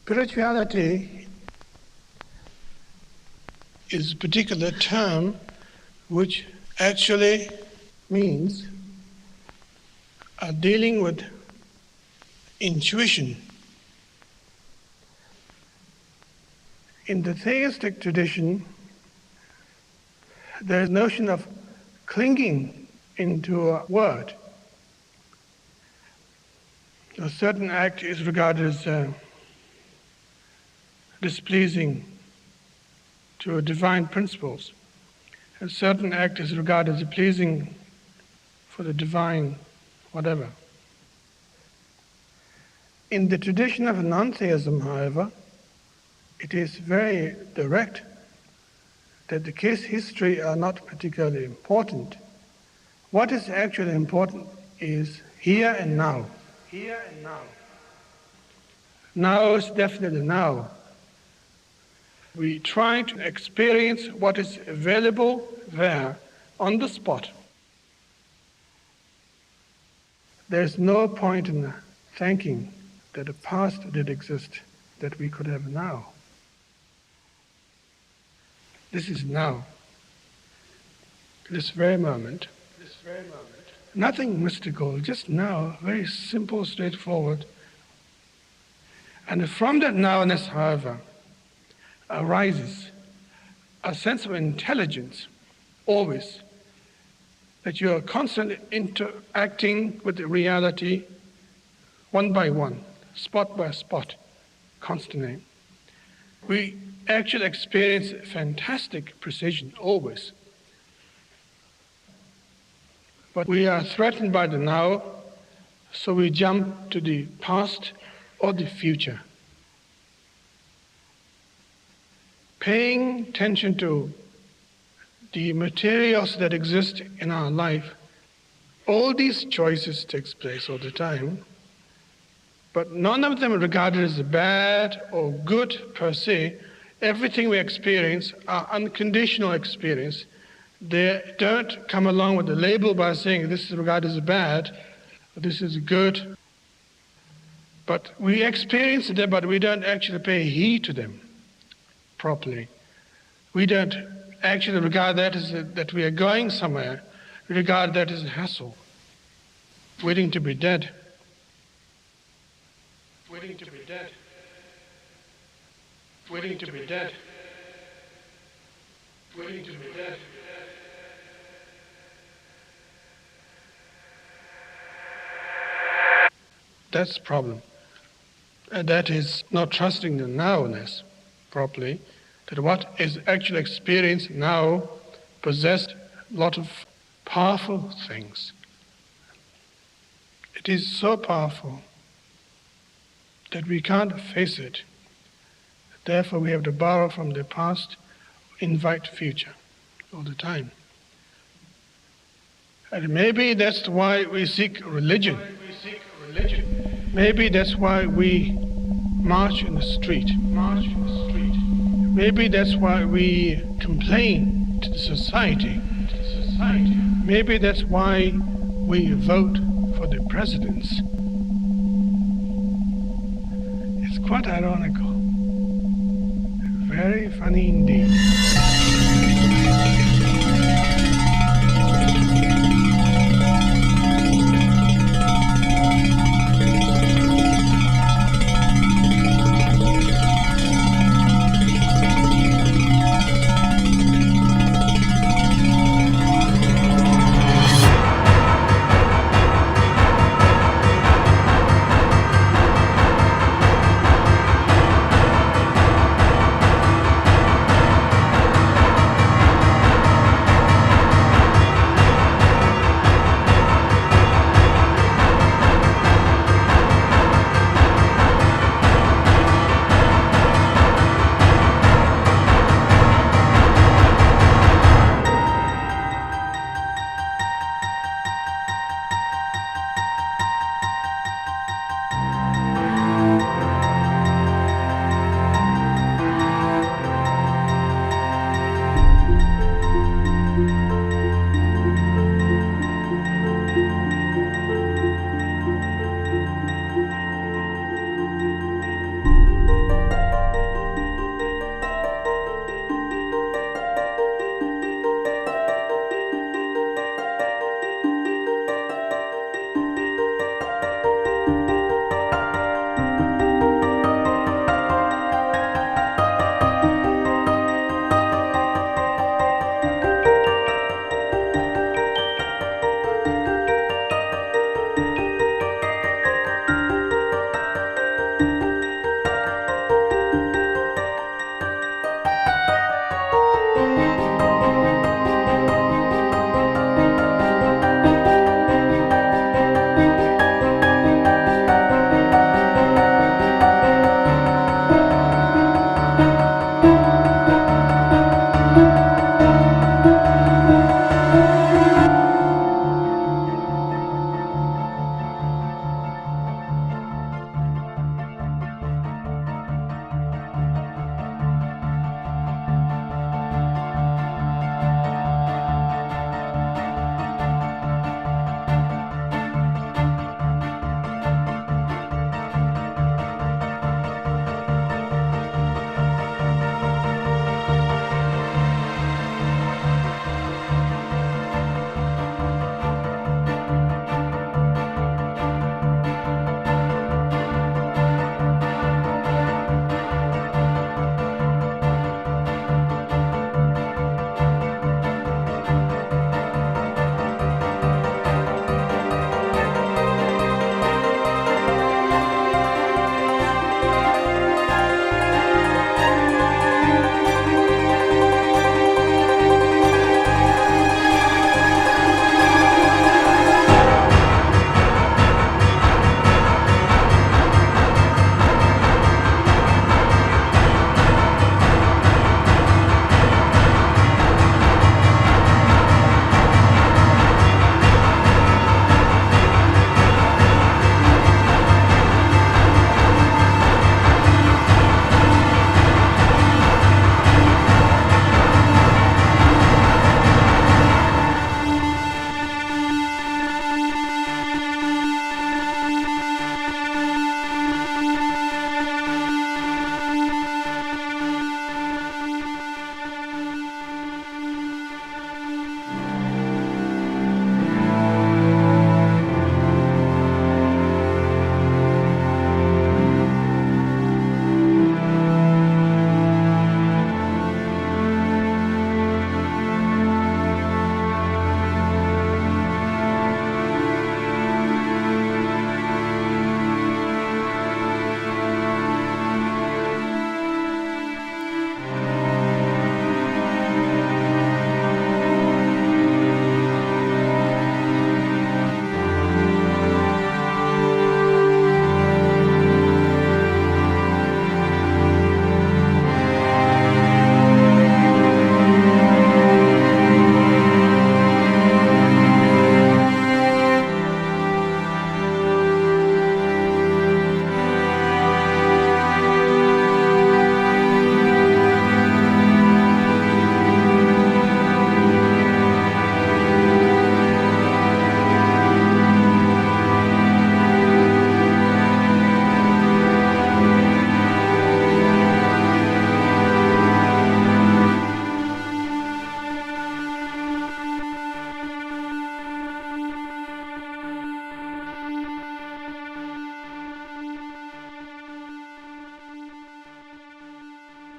Spirituality is a particular term which actually means dealing with intuition. In the theistic tradition, there is a notion of clinging into a word. A certain act is regarded as displeasing to divine principles. A certain act is regarded as pleasing for the divine whatever. In the tradition of non-theism, however, it is very direct that the case history are not particularly important. What is actually important is here and now. Here and now. Now is definitely now. We try to experience what is available there on the spot. There's no point in thinking that the past did exist that we could have now. This is now. This very moment. Nothing mystical, just now, very simple, straightforward. And from that nowness, however, arises a sense of intelligence, always, that you are constantly interacting with the reality one by one, spot by spot, constantly. We actually experience fantastic precision, always. But we are threatened by the now, so we jump to the past or the future. Paying attention to the materials that exist in our life, all these choices takes place all the time, but none of them are regarded as bad or good per se. Everything we experience are unconditional experience. They don't come along with a label by saying this is regarded as bad, or this is good. But we experience them, but we don't actually pay heed to them properly. We don't actually regard that as that we are going somewhere. We regard that as a hassle, waiting to be dead. Waiting to be dead. Waiting to be dead. Waiting to be dead. That's the problem. And that is not trusting the nowness properly, that what is actually experienced now possessed a lot of powerful things. It is so powerful that we can't face it. Therefore, we have to borrow from the past, invite future all the time. And maybe that's why we seek religion. Maybe that's why we march in the street. Maybe that's why we complain to the society. Maybe that's why we vote for the presidents. It's quite ironical. Very funny indeed.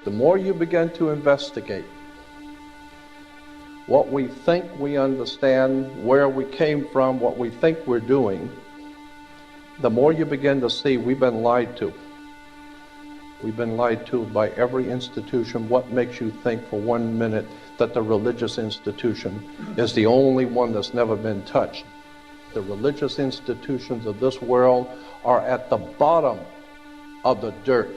The more you begin to investigate what we think we understand, where we came from, what we think we're doing, the more you begin to see we've been lied to. We've been lied to by every institution. What makes you think for 1 minute that the religious institution is the only one that's never been touched? The religious institutions of this world are at the bottom of the dirt.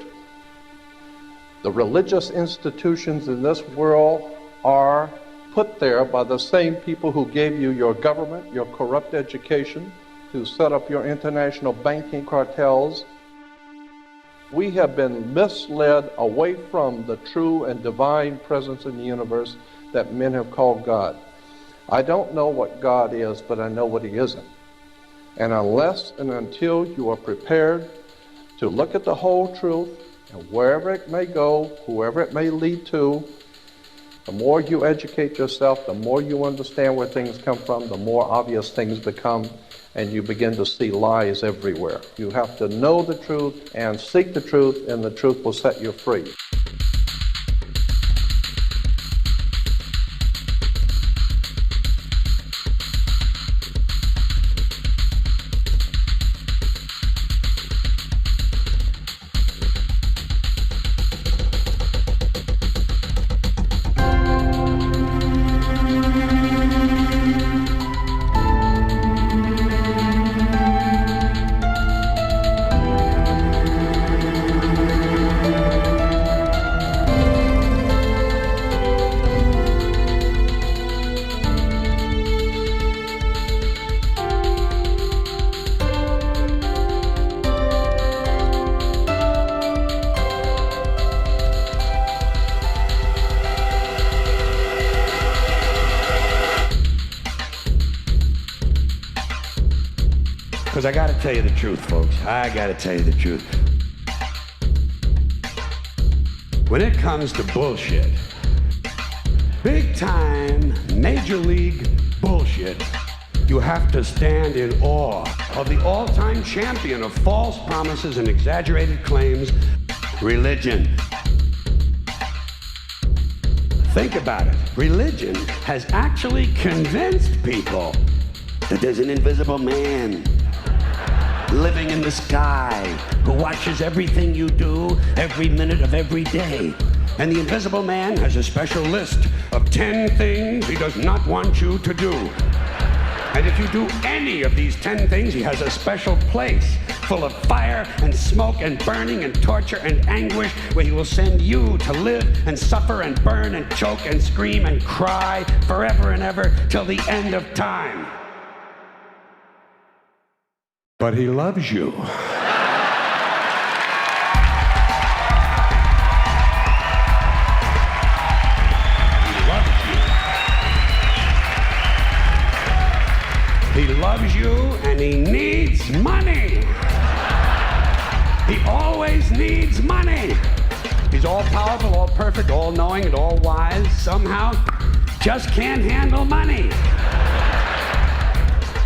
The religious institutions in this world are put there by the same people who gave you your government, your corrupt education, to set up your international banking cartels. We have been misled away from the true and divine presence in the universe that men have called God. I don't know what God is, but I know what He isn't. And unless and until you are prepared to look at the whole truth, and wherever it may go, whoever it may lead to, the more you educate yourself, the more you understand where things come from, the more obvious things become, and you begin to see lies everywhere. You have to know the truth and seek the truth, and the truth will set you free. Because I gotta tell you the truth, folks. I gotta tell you the truth. When it comes to bullshit, big time, major league bullshit, you have to stand in awe of the all-time champion of false promises and exaggerated claims, religion. Think about it. Religion has actually convinced people that there's an invisible man living in the sky who watches everything you do every minute of every day. And the invisible man has a special list of 10 things he does not want you to do. And if you do any of these 10 things, he has a special place full of fire and smoke and burning and torture and anguish where he will send you to live and suffer and burn and choke and scream and cry forever and ever till the end of time. But he loves you. He loves you and he needs money. He always needs money. He's all powerful, all perfect, all knowing, and all wise. Somehow, just can't handle money.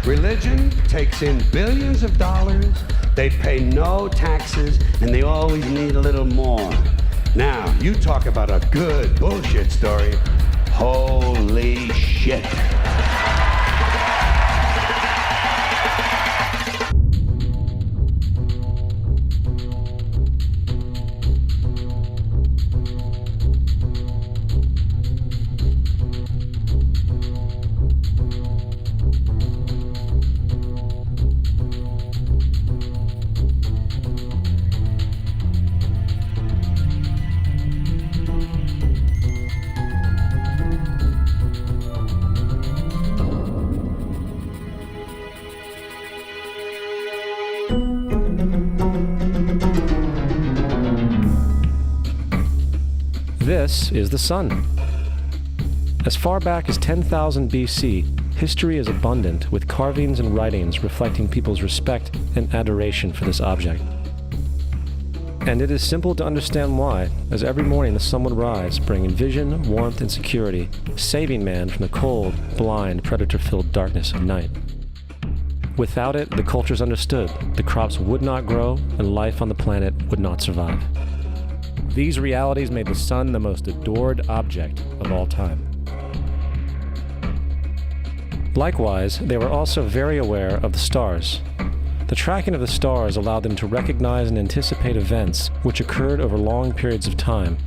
Religion takes in billions of dollars, they pay no taxes, and they always need a little more. Now, you talk about a good bullshit story. Holy shit. This is the sun. As far back as 10,000 BC, history is abundant with carvings and writings reflecting people's respect and adoration for this object. And it is simple to understand why, as every morning the sun would rise, bringing vision, warmth, and security, saving man from the cold, blind, predator-filled darkness of night. Without it, the cultures understood the crops would not grow and life on the planet would not survive. These realities made the sun the most adored object of all time. Likewise, they were also very aware of the stars. The tracking of the stars allowed them to recognize and anticipate events which occurred over long periods of time,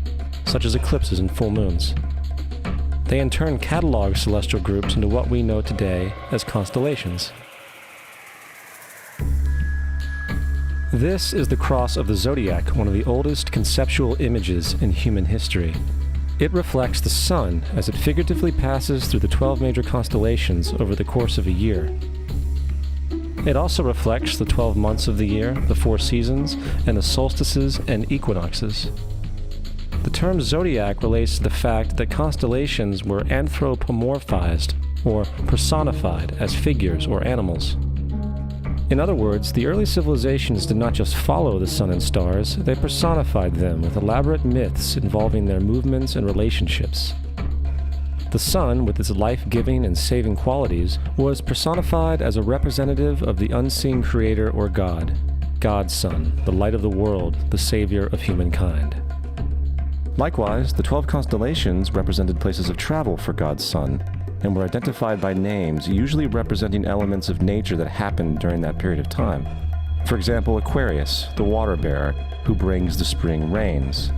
such as eclipses and full moons. They in turn cataloged celestial groups into what we know today as constellations. This is the cross of the zodiac, one of the oldest conceptual images in human history. It reflects the sun as it figuratively passes through the 12 major constellations over the course of a year. It also reflects the 12 months of the year, the 4 seasons, and the solstices and equinoxes. The term zodiac relates to the fact that constellations were anthropomorphized, or personified, as figures or animals. In other words, the early civilizations did not just follow the sun and stars, they personified them with elaborate myths involving their movements and relationships. The sun, with its life-giving and saving qualities, was personified as a representative of the unseen creator or God, God's Son, the light of the world, the savior of humankind. Likewise, the 12 constellations represented places of travel for God's Son, and were identified by names, usually representing elements of nature that happened during that period of time. For example, Aquarius, the water bearer, who brings the spring rains.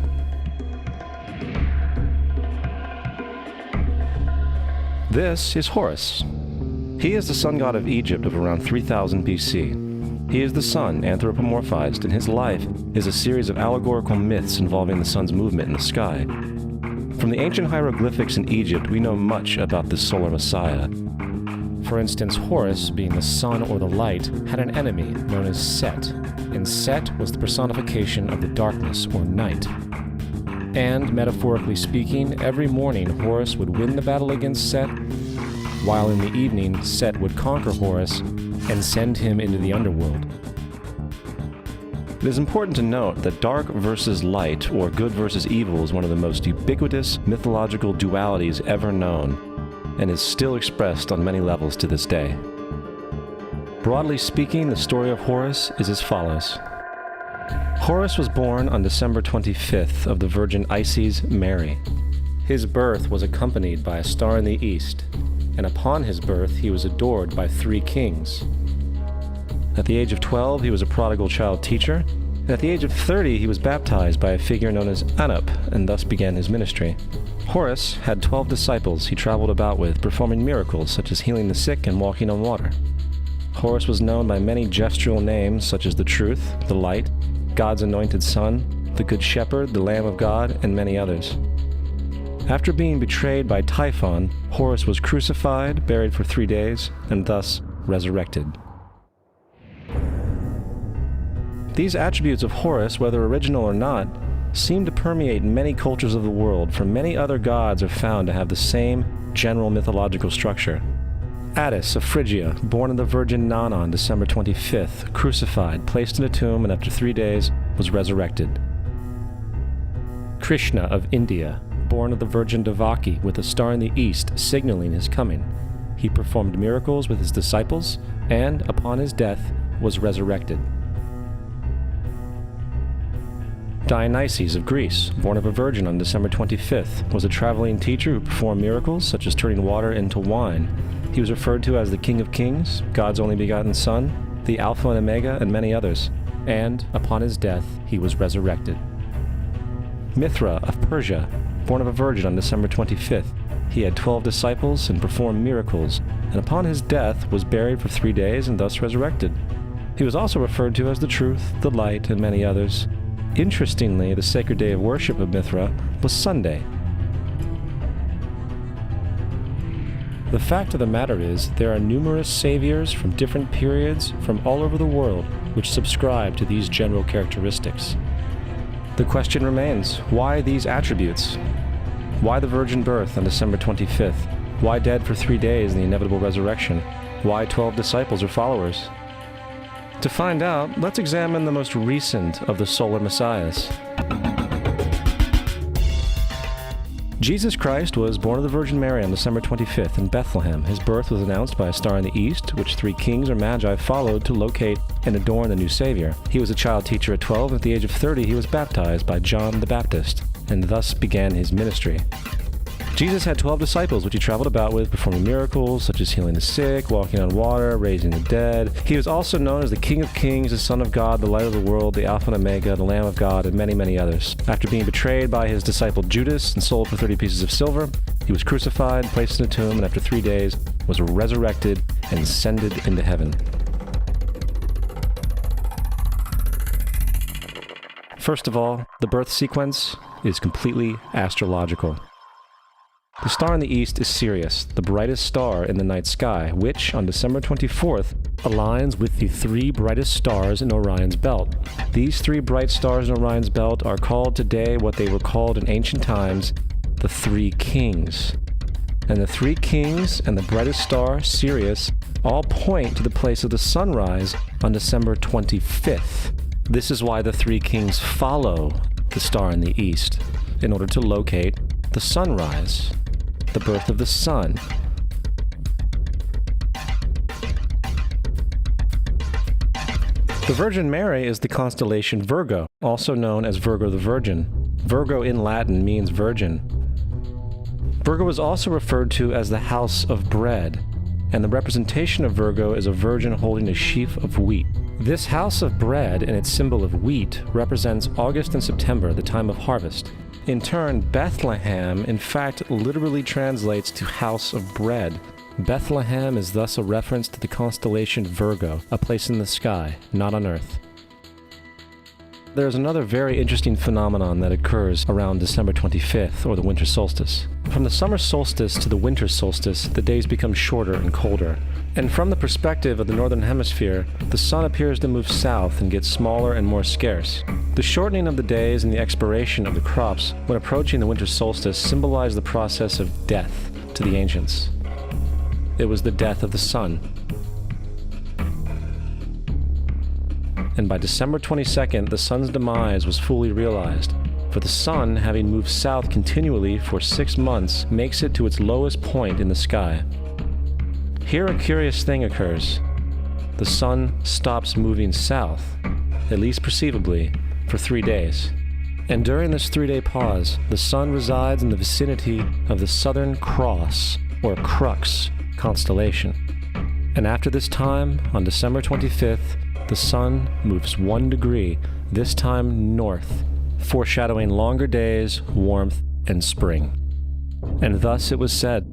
This is Horus. He is the sun god of Egypt of around 3000 BC. He is the sun anthropomorphized, and his life is a series of allegorical myths involving the sun's movement in the sky. From the ancient hieroglyphics in Egypt, we know much about this solar messiah. For instance, Horus, being the sun or the light, had an enemy known as Set, and Set was the personification of the darkness or night. And, metaphorically speaking, every morning Horus would win the battle against Set, while in the evening Set would conquer Horus and send him into the underworld. It is important to note that dark versus light, or good versus evil, is one of the most ubiquitous mythological dualities ever known, and is still expressed on many levels to this day. Broadly speaking, the story of Horus is as follows. Horus was born on December 25th of the Virgin Isis Mary. His birth was accompanied by a star in the east, and upon his birth he was adored by 3 kings. At the age of 12, he was a prodigal child teacher, and at the age of 30, he was baptized by a figure known as Anup, and thus began his ministry. Horus had 12 disciples he traveled about with, performing miracles such as healing the sick and walking on water. Horus was known by many gestural names such as the Truth, the Light, God's Anointed Son, the Good Shepherd, the Lamb of God, and many others. After being betrayed by Typhon, Horus was crucified, buried for 3 days, and thus resurrected. These attributes of Horus, whether original or not, seem to permeate many cultures of the world, for many other gods are found to have the same general mythological structure. Attis of Phrygia, born of the Virgin Nana on December 25th, crucified, placed in a tomb, and after 3 days was resurrected. Krishna of India, born of the Virgin Devaki, with a star in the east signaling his coming. He performed miracles with his disciples, and, upon his death, was resurrected. Dionysus of Greece, born of a virgin on December 25th, was a traveling teacher who performed miracles such as turning water into wine. He was referred to as the King of Kings, God's only begotten Son, the Alpha and Omega, and many others. And, upon his death, he was resurrected. Mithra of Persia, born of a virgin on December 25th, he had 12 disciples and performed miracles, and upon his death was buried for 3 days and thus resurrected. He was also referred to as the Truth, the Light, and many others. Interestingly, the sacred day of worship of Mithra was Sunday. The fact of the matter is, there are numerous saviors from different periods from all over the world which subscribe to these general characteristics. The question remains, why these attributes? Why the virgin birth on December 25th? Why dead for 3 days in the inevitable resurrection? Why 12 disciples or followers? To find out, let's examine the most recent of the solar messiahs. Jesus Christ was born of the Virgin Mary on December 25th in Bethlehem. His birth was announced by a star in the east, which 3 kings or magi followed to locate and adorn the new Savior. He was a child teacher at 12, and at the age of 30 he was baptized by John the Baptist, and thus began his ministry. Jesus had 12 disciples, which he traveled about with, performing miracles such as healing the sick, walking on water, raising the dead. He was also known as the King of Kings, the Son of God, the Light of the World, the Alpha and Omega, the Lamb of God, and many, many others. After being betrayed by his disciple Judas and sold for 30 pieces of silver, he was crucified, placed in a tomb, and after 3 days was resurrected and ascended into heaven. First of all, the birth sequence is completely astrological. The star in the east is Sirius, the brightest star in the night sky, which, on December 24th, aligns with the 3 brightest stars in Orion's belt. These 3 bright stars in Orion's belt are called today what they were called in ancient times, the 3 kings. And the 3 kings and the brightest star, Sirius, all point to the place of the sunrise on December 25th. This is why the 3 kings follow the star in the east, in order to locate the sunrise, the birth of the sun. The Virgin Mary is the constellation Virgo, also known as Virgo the Virgin. Virgo in Latin means virgin. Virgo is also referred to as the house of bread, and the representation of Virgo is a virgin holding a sheaf of wheat. This house of bread and its symbol of wheat represents August and September, the time of harvest. In turn, Bethlehem, in fact, literally translates to house of bread. Bethlehem is thus a reference to the constellation Virgo, a place in the sky, not on Earth. There's another very interesting phenomenon that occurs around December 25th, or the winter solstice. From the summer solstice to the winter solstice, the days become shorter and colder. And from the perspective of the northern hemisphere, the sun appears to move south and get smaller and more scarce. The shortening of the days and the expiration of the crops when approaching the winter solstice symbolize the process of death to the ancients. It was the death of the sun. And by December 22nd, the sun's demise was fully realized, for the sun, having moved south continually for 6 months, makes it to its lowest point in the sky. Here a curious thing occurs. The sun stops moving south, at least perceivably, for 3 days. And during this 3-day pause, the sun resides in the vicinity of the Southern Cross, or Crux, constellation. And after this time, on December 25th, the sun moves 1 degree, this time north, foreshadowing longer days, warmth, and spring. And thus it was said,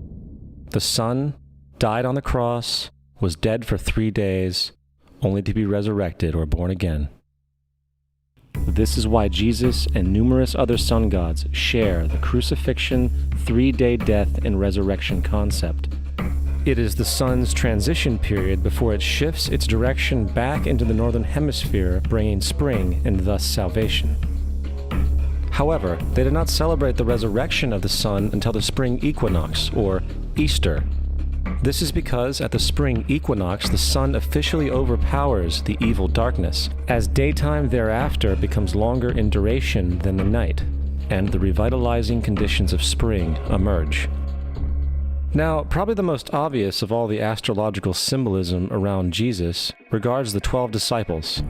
the sun died on the cross, was dead for 3 days, only to be resurrected or born again. This is why Jesus and numerous other sun gods share the crucifixion, 3-day death, and resurrection concept. It is the sun's transition period before it shifts its direction back into the northern hemisphere, bringing spring and thus salvation. However, they did not celebrate the resurrection of the sun until the spring equinox, or Easter. This is because at the spring equinox, the sun officially overpowers the evil darkness, as daytime thereafter becomes longer in duration than the night, and the revitalizing conditions of spring emerge. Now, probably the most obvious of all the astrological symbolism around Jesus regards the 12 disciples.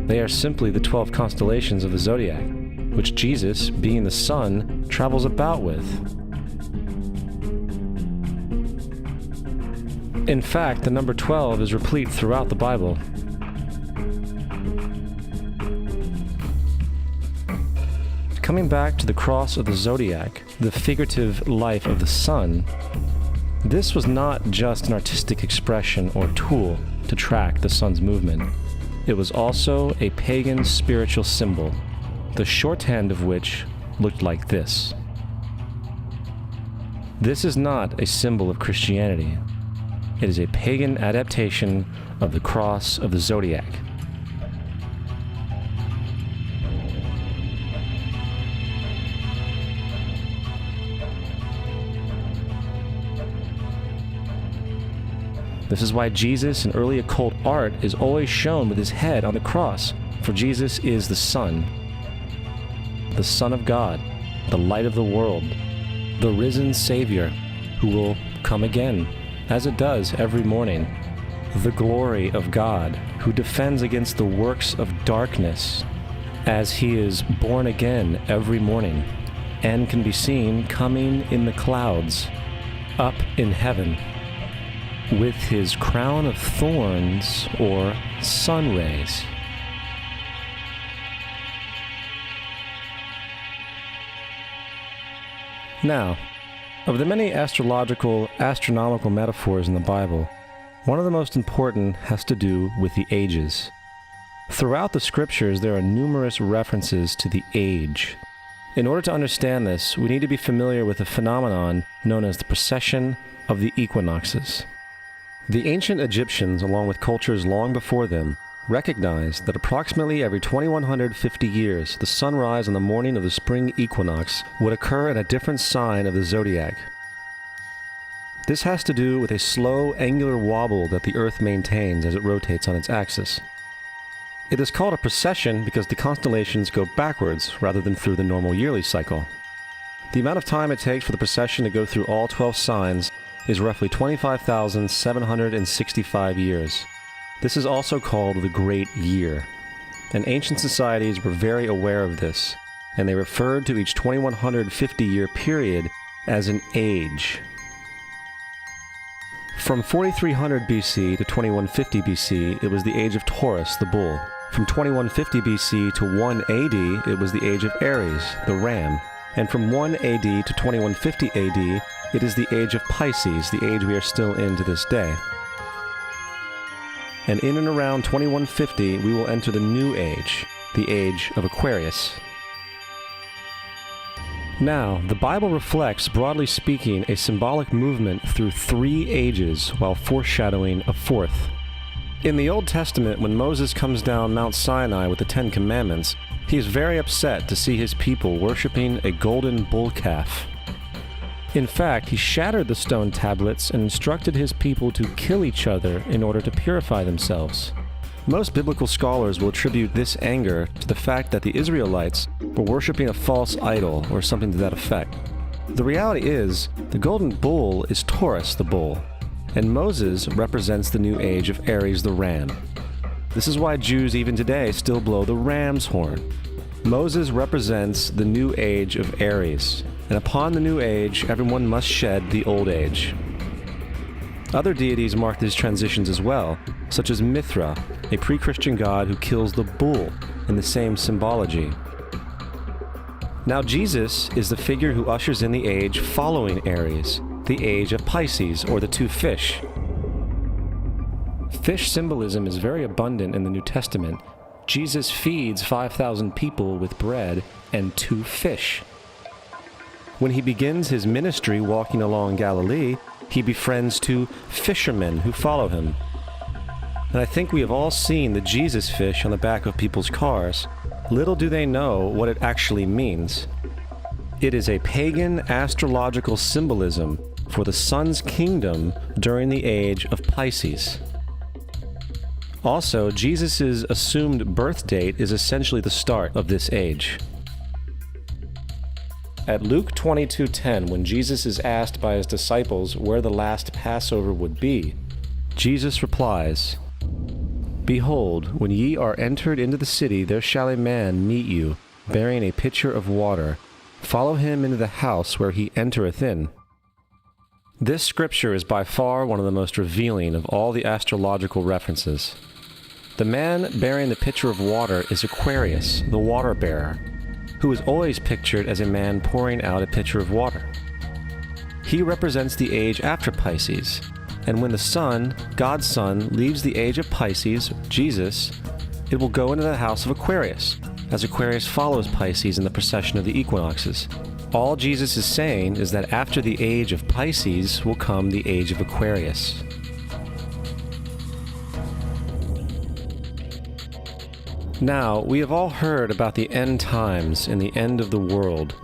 They are simply the 12 constellations of the zodiac, which Jesus, being the sun, travels about with. In fact, the number 12 is replete throughout the Bible. Coming back to the cross of the zodiac, the figurative life of the sun, this was not just an artistic expression or tool to track the sun's movement. It was also a pagan spiritual symbol, the shorthand of which looked like this. This is not a symbol of Christianity. It is a pagan adaptation of the cross of the zodiac. This is why Jesus in early occult art is always shown with his head on the cross, for Jesus is the Son of God, the light of the world. the risen Savior, who will come again, as it does every morning. The glory of God, who defends against the works of darkness, as he is born again every morning, and can be seen coming in the clouds, up in heaven, with his crown of thorns or sun rays. Now, of the many astronomical metaphors in the Bible, one of the most important has to do with the ages. Throughout the scriptures, there are numerous references to the age. In order to understand this, we need to be familiar with a phenomenon known as the precession of the equinoxes. The ancient Egyptians, along with cultures long before them, recognized that approximately every 2150 years, the sunrise on the morning of the spring equinox would occur in a different sign of the zodiac. This has to do with a slow, angular wobble that the Earth maintains as it rotates on its axis. It is called a precession because the constellations go backwards rather than through the normal yearly cycle. The amount of time it takes for the precession to go through all 12 signs is roughly 25,765 years. This is also called the Great Year, and ancient societies were very aware of this, and they referred to each 2150-year period as an age. From 4300 BC to 2150 BC, it was the age of Taurus, the bull. From 2150 BC to 1 AD, it was the age of Aries, the ram. And from 1 AD to 2150 AD, it is the age of Pisces, the age we are still in to this day. And in and around 2150, we will enter the new age, the age of Aquarius. Now, the Bible reflects, broadly speaking, a symbolic movement through 3 ages while foreshadowing a 4th. In the Old Testament, when Moses comes down Mount Sinai with the 10 Commandments, he is very upset to see his people worshiping a golden bull calf. In fact, he shattered the stone tablets and instructed his people to kill each other in order to purify themselves. Most biblical scholars will attribute this anger to the fact that the Israelites were worshiping a false idol or something to that effect. The reality is, the golden bull is Taurus the bull, and Moses represents the new age of Aries the ram. This is why Jews even today still blow the ram's horn. Moses represents the new age of Aries, and upon the new age, everyone must shed the old age. Other deities mark these transitions as well, such as Mithra, a pre-Christian god who kills the bull in the same symbology. Now Jesus is the figure who ushers in the age following Aries, the age of Pisces, or the 2 fish. Fish symbolism is very abundant in the New Testament. Jesus feeds 5,000 people with bread and 2 fish. When he begins his ministry walking along Galilee, he befriends 2 fishermen who follow him. And I think we have all seen the Jesus fish on the back of people's cars. Little do they know what it actually means. It is a pagan astrological symbolism for the sun's kingdom during the age of Pisces. Also, Jesus' assumed birth date is essentially the start of this age. At Luke 22:10, when Jesus is asked by his disciples where the last Passover would be, Jesus replies, "Behold, when ye are entered into the city, there shall a man meet you, bearing a pitcher of water. Follow him into the house where he entereth in." This scripture is by far one of the most revealing of all the astrological references. The man bearing the pitcher of water is Aquarius, the water bearer, who is always pictured as a man pouring out a pitcher of water. He represents the age after Pisces, and when the sun, God's Son, leaves the age of Pisces, Jesus, it will go into the house of Aquarius, as Aquarius follows Pisces in the precession of the equinoxes. All Jesus is saying is that after the age of Pisces will come the age of Aquarius. Now, we have all heard about the end times and the end of the world.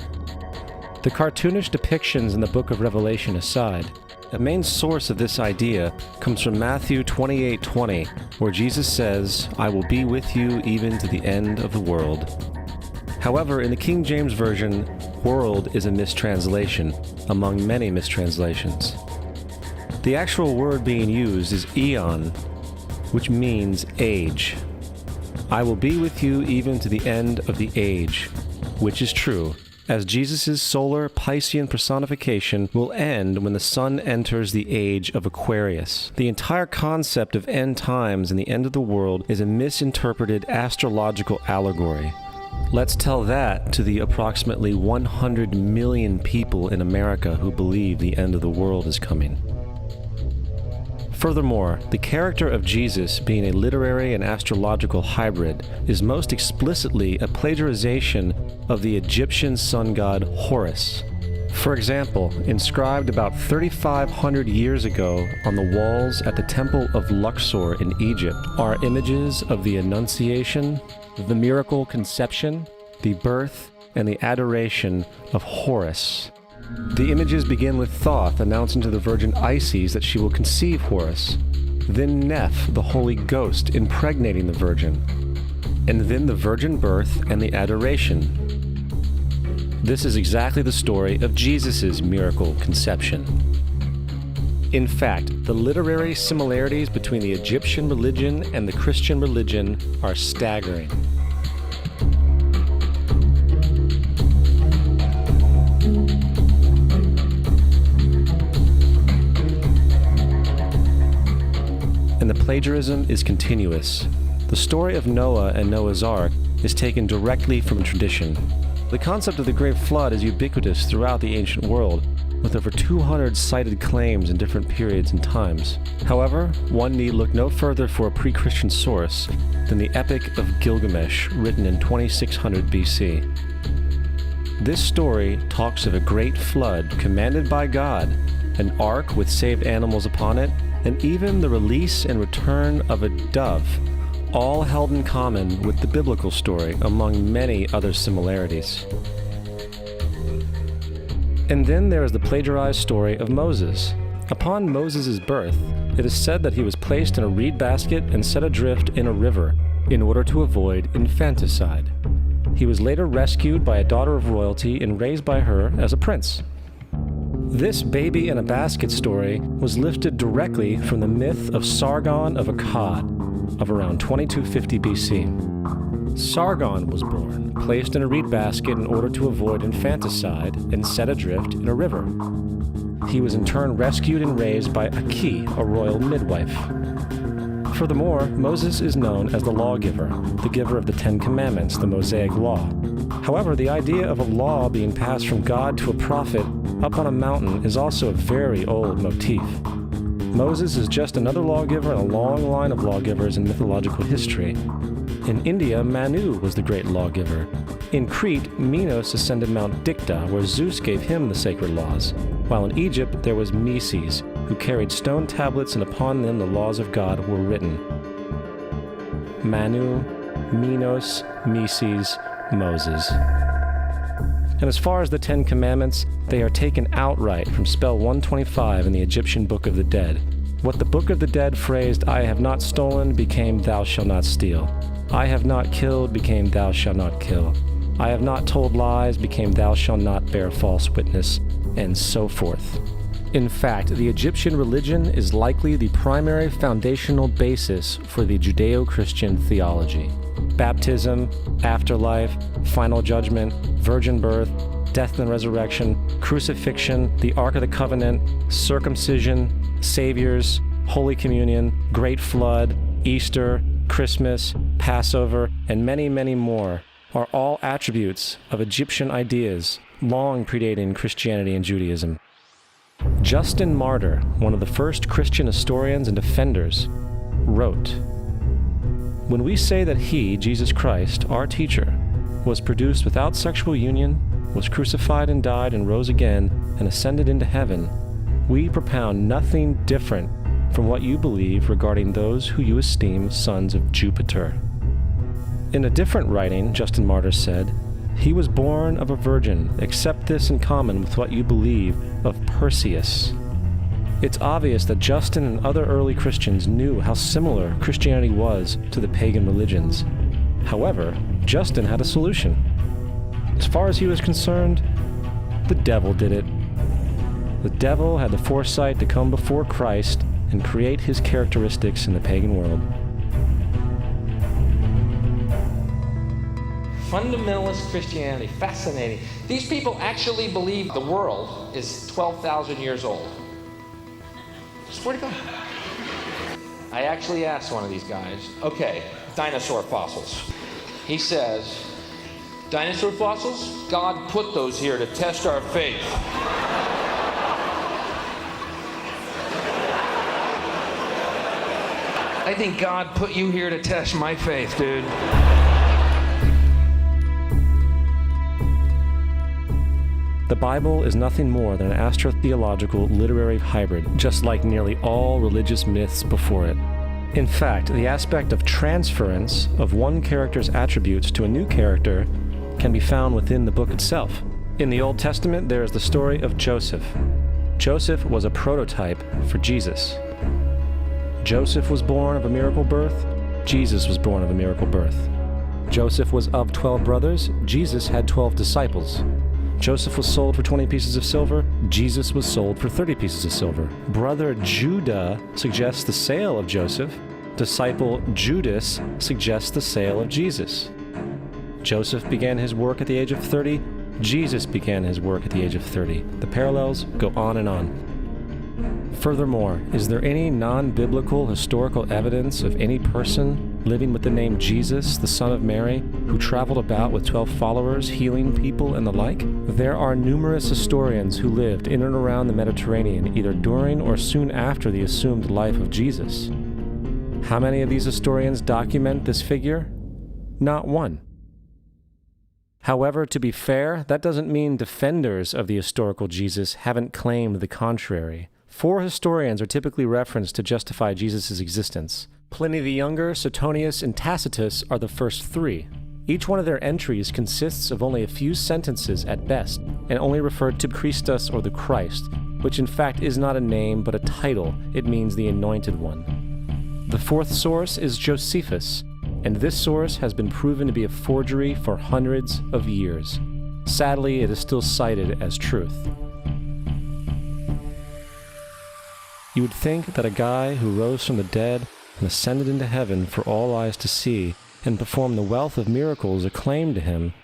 The cartoonish depictions in the book of Revelation aside, the main source of this idea comes from Matthew 28:20, where Jesus says, "I will be with you even to the end of the world." However, in the King James Version, world is a mistranslation among many mistranslations. The actual word being used is eon, which means age. I will be with you even to the end of the age, which is true, as Jesus' solar Piscean personification will end when the sun enters the age of Aquarius. The entire concept of end times and the end of the world is a misinterpreted astrological allegory. Let's tell that to the approximately 100 million people in America who believe the end of the world is coming. Furthermore, the character of Jesus being a literary and astrological hybrid is most explicitly a plagiarization of the Egyptian sun god Horus. For example, inscribed about 3,500 years ago on the walls at the Temple of Luxor in Egypt are images of the Annunciation, the miracle conception, the birth, and the adoration of Horus. The images begin with Thoth announcing to the Virgin Isis that she will conceive Horus, then Neph, the Holy Ghost, impregnating the Virgin, and then the virgin birth and the adoration. This is exactly the story of Jesus' miracle conception. In fact, the literary similarities between the Egyptian religion and the Christian religion are staggering. And the plagiarism is continuous. The story of Noah and Noah's Ark is taken directly from tradition. The concept of the Great Flood is ubiquitous throughout the ancient world, with over 200 cited claims in different periods and times. However, one need look no further for a pre-Christian source than the Epic of Gilgamesh, written in 2600 BC. This story talks of a great flood commanded by God, an ark with saved animals upon it, and even the release and return of a dove, all held in common with the biblical story among many other similarities. And then there is the plagiarized story of Moses. Upon Moses' birth, it is said that he was placed in a reed basket and set adrift in a river in order to avoid infanticide. He was later rescued by a daughter of royalty and raised by her as a prince. This baby in a basket story was lifted directly from the myth of Sargon of Akkad of around 2250 BC. Sargon was born, placed in a reed basket in order to avoid infanticide, and set adrift in a river. He was in turn rescued and raised by Aki, a royal midwife. Furthermore, Moses is known as the lawgiver, the giver of the Ten Commandments, the Mosaic Law. However, the idea of a law being passed from God to a prophet up on a mountain is also a very old motif. Moses is just another lawgiver in a long line of lawgivers in mythological history. In India, Manu was the great lawgiver. In Crete, Minos ascended Mount Dicta, where Zeus gave him the sacred laws, while in Egypt there was Meses, who carried stone tablets and upon them the laws of God were written. Manu, Minos, Meses, Moses. And as far as the Ten Commandments, they are taken outright from spell 125 in the Egyptian Book of the Dead. What the Book of the Dead phrased, "I have not stolen," became "Thou shalt not steal." "I have not killed," became "Thou shalt not kill." "I have not told lies," became "Thou shalt not bear false witness," and so forth. In fact, the Egyptian religion is likely the primary foundational basis for the Judeo-Christian theology. Baptism, afterlife, final judgment, virgin birth, death and resurrection, crucifixion, the Ark of the Covenant, circumcision, saviors, Holy Communion, Great Flood, Easter, Christmas, Passover, and many, many more are all attributes of Egyptian ideas long predating Christianity and Judaism. Justin Martyr, one of the first Christian historians and defenders, wrote, "When we say that he, Jesus Christ, our teacher, was produced without sexual union, was crucified and died and rose again and ascended into heaven, we propound nothing different from what you believe regarding those who you esteem sons of Jupiter." In a different writing, Justin Martyr said, "He was born of a virgin, accept this in common with what you believe of Perseus." It's obvious that Justin and other early Christians knew how similar Christianity was to the pagan religions. However, Justin had a solution. As far as he was concerned, The devil did it. The devil had the foresight to come before Christ and create his characteristics in the pagan world. Fundamentalist Christianity, fascinating. These people actually believe the world is 12,000 years old. Swear to God. I actually asked one of these guys, okay, dinosaur fossils. He says, dinosaur fossils? God put those here to test our faith. I think God put you here to test my faith, dude. The Bible is nothing more than an astrotheological literary hybrid, just like nearly all religious myths before it. In fact, the aspect of transference of one character's attributes to a new character can be found within the book itself. In the Old Testament, there is the story of Joseph. Joseph was a prototype for Jesus. Joseph was born of a miracle birth. Jesus was born of a miracle birth. Joseph was of 12 brothers. Jesus had 12 disciples. Joseph was sold for 20 pieces of silver. Jesus was sold for 30 pieces of silver. Brother Judah suggests the sale of Joseph. Disciple Judas suggests the sale of Jesus. Joseph began his work at the age of 30. Jesus began his work at the age of 30. The parallels go on and on. Furthermore, is there any non-biblical historical evidence of any person living with the name Jesus, the son of Mary, who traveled about with 12 followers, healing people and the like? There are numerous historians who lived in and around the Mediterranean, either during or soon after the assumed life of Jesus. How many of these historians document this figure? Not one. However, to be fair, that doesn't mean defenders of the historical Jesus haven't claimed the contrary. 4 historians are typically referenced to justify Jesus' existence. Pliny the Younger, Suetonius, and Tacitus are the first 3. Each one of their entries consists of only a few sentences at best, and only referred to Christus or the Christ, which in fact is not a name but a title. It means the Anointed One. The 4th source is Josephus, and this source has been proven to be a forgery for hundreds of years. Sadly, it is still cited as truth. You would think that a guy who rose from the dead and ascended into heaven for all eyes to see and performed the wealth of miracles acclaimed to him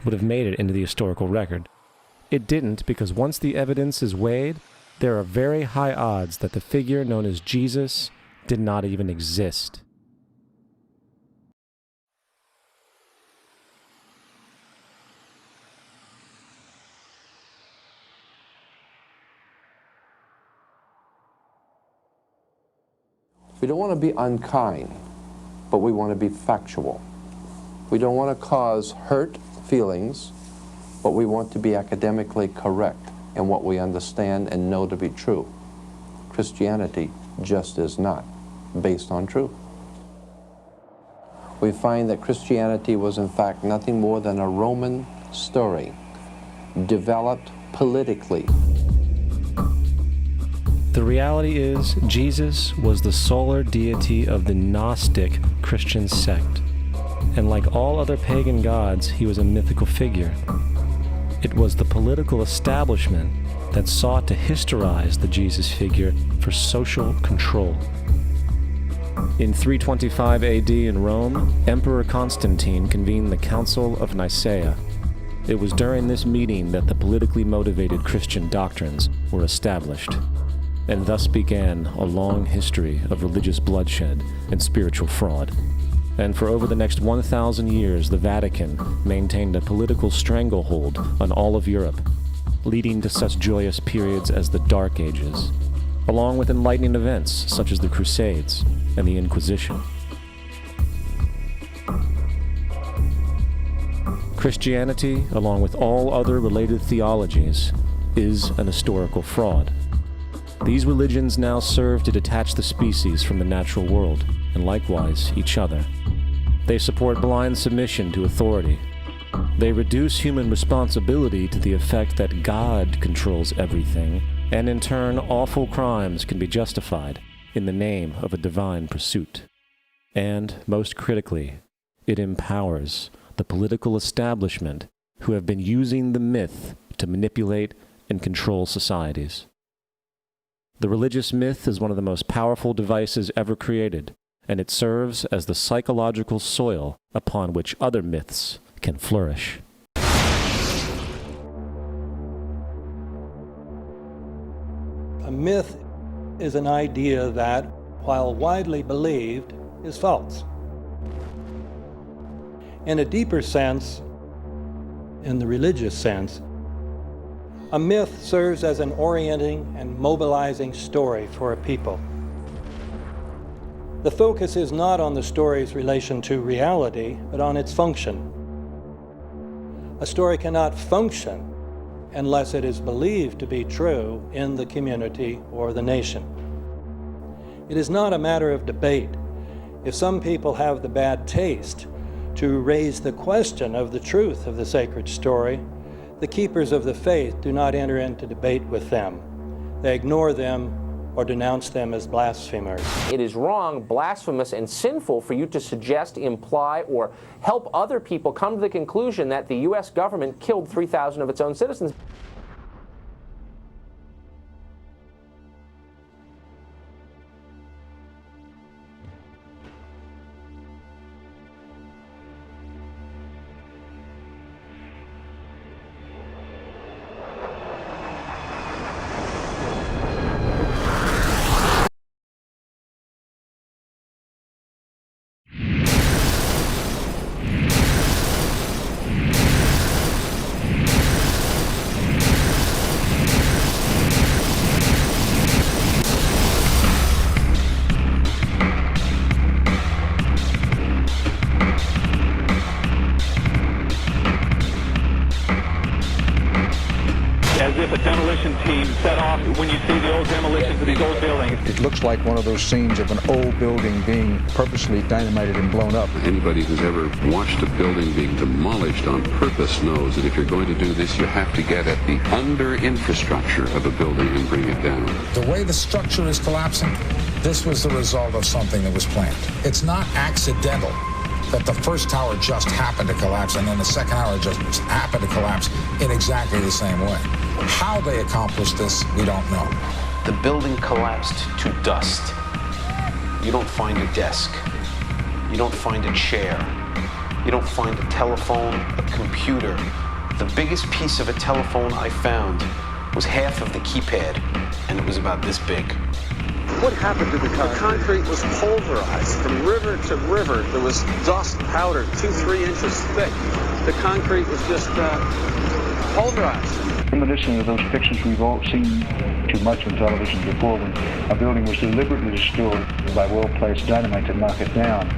would have made it into the historical record. It didn't, because once the evidence is weighed, there are very high odds that the figure known as Jesus did not even exist. We don't want to be unkind, but we want to be factual. We don't want to cause hurt feelings, but we want to be academically correct in what we understand and know to be true. Christianity just is not based on truth. We find that Christianity was in fact nothing more than a Roman story, developed politically. The reality is, Jesus was the solar deity of the Gnostic Christian sect, and like all other pagan gods, he was a mythical figure. It was the political establishment that sought to historize the Jesus figure for social control. In 325 AD in Rome, Emperor Constantine convened the Council of Nicaea. It was during this meeting that the politically motivated Christian doctrines were established, and thus began a long history of religious bloodshed and spiritual fraud. And for over the next 1,000 years, the Vatican maintained a political stranglehold on all of Europe, leading to such joyous periods as the Dark Ages, along with enlightening events such as the Crusades and the Inquisition. Christianity, along with all other related theologies, is an historical fraud. These religions now serve to detach the species from the natural world, and likewise each other. They support blind submission to authority. They reduce human responsibility to the effect that God controls everything, and in turn awful crimes can be justified in the name of a divine pursuit. And, most critically, it empowers the political establishment who have been using the myth to manipulate and control societies. The religious myth is one of the most powerful devices ever created, and it serves as the psychological soil upon which other myths can flourish. A myth is an idea that, while widely believed, is false. In a deeper sense, in the religious sense, a myth serves as an orienting and mobilizing story for a people. The focus is not on the story's relation to reality, but on its function. A story cannot function unless it is believed to be true in the community or the nation. It is not a matter of debate. If some people have the bad taste to raise the question of the truth of the sacred story, the keepers of the faith do not enter into debate with them. They ignore them or denounce them as blasphemers. It is wrong, blasphemous, and sinful for you to suggest, imply, or help other people come to the conclusion that the U.S. government killed 3,000 of its own citizens. As if a demolition team set off when you see the old demolitions of these old buildings. It looks like one of those scenes of an old building being purposely dynamited and blown up. Anybody who's ever watched a building being demolished on purpose knows that if you're going to do this, you have to get at the under-infrastructure of a building and bring it down. The way the structure is collapsing, this was the result of something that was planned. It's not accidental that the first tower just happened to collapse and then the second tower just happened to collapse in exactly the same way. How they accomplished this, we don't know. The building collapsed to dust. You don't find a desk. You don't find a chair. You don't find a telephone, a computer. The biggest piece of a telephone I found was half of the keypad, and it was about this big. What happened to the concrete? The concrete was pulverized from river to river. There was dust powder 2-3 inches thick. The concrete was just pulverized. Reminiscent of those pictures we've all seen too much on television before, when a building was deliberately destroyed by well-placed dynamite to knock it down.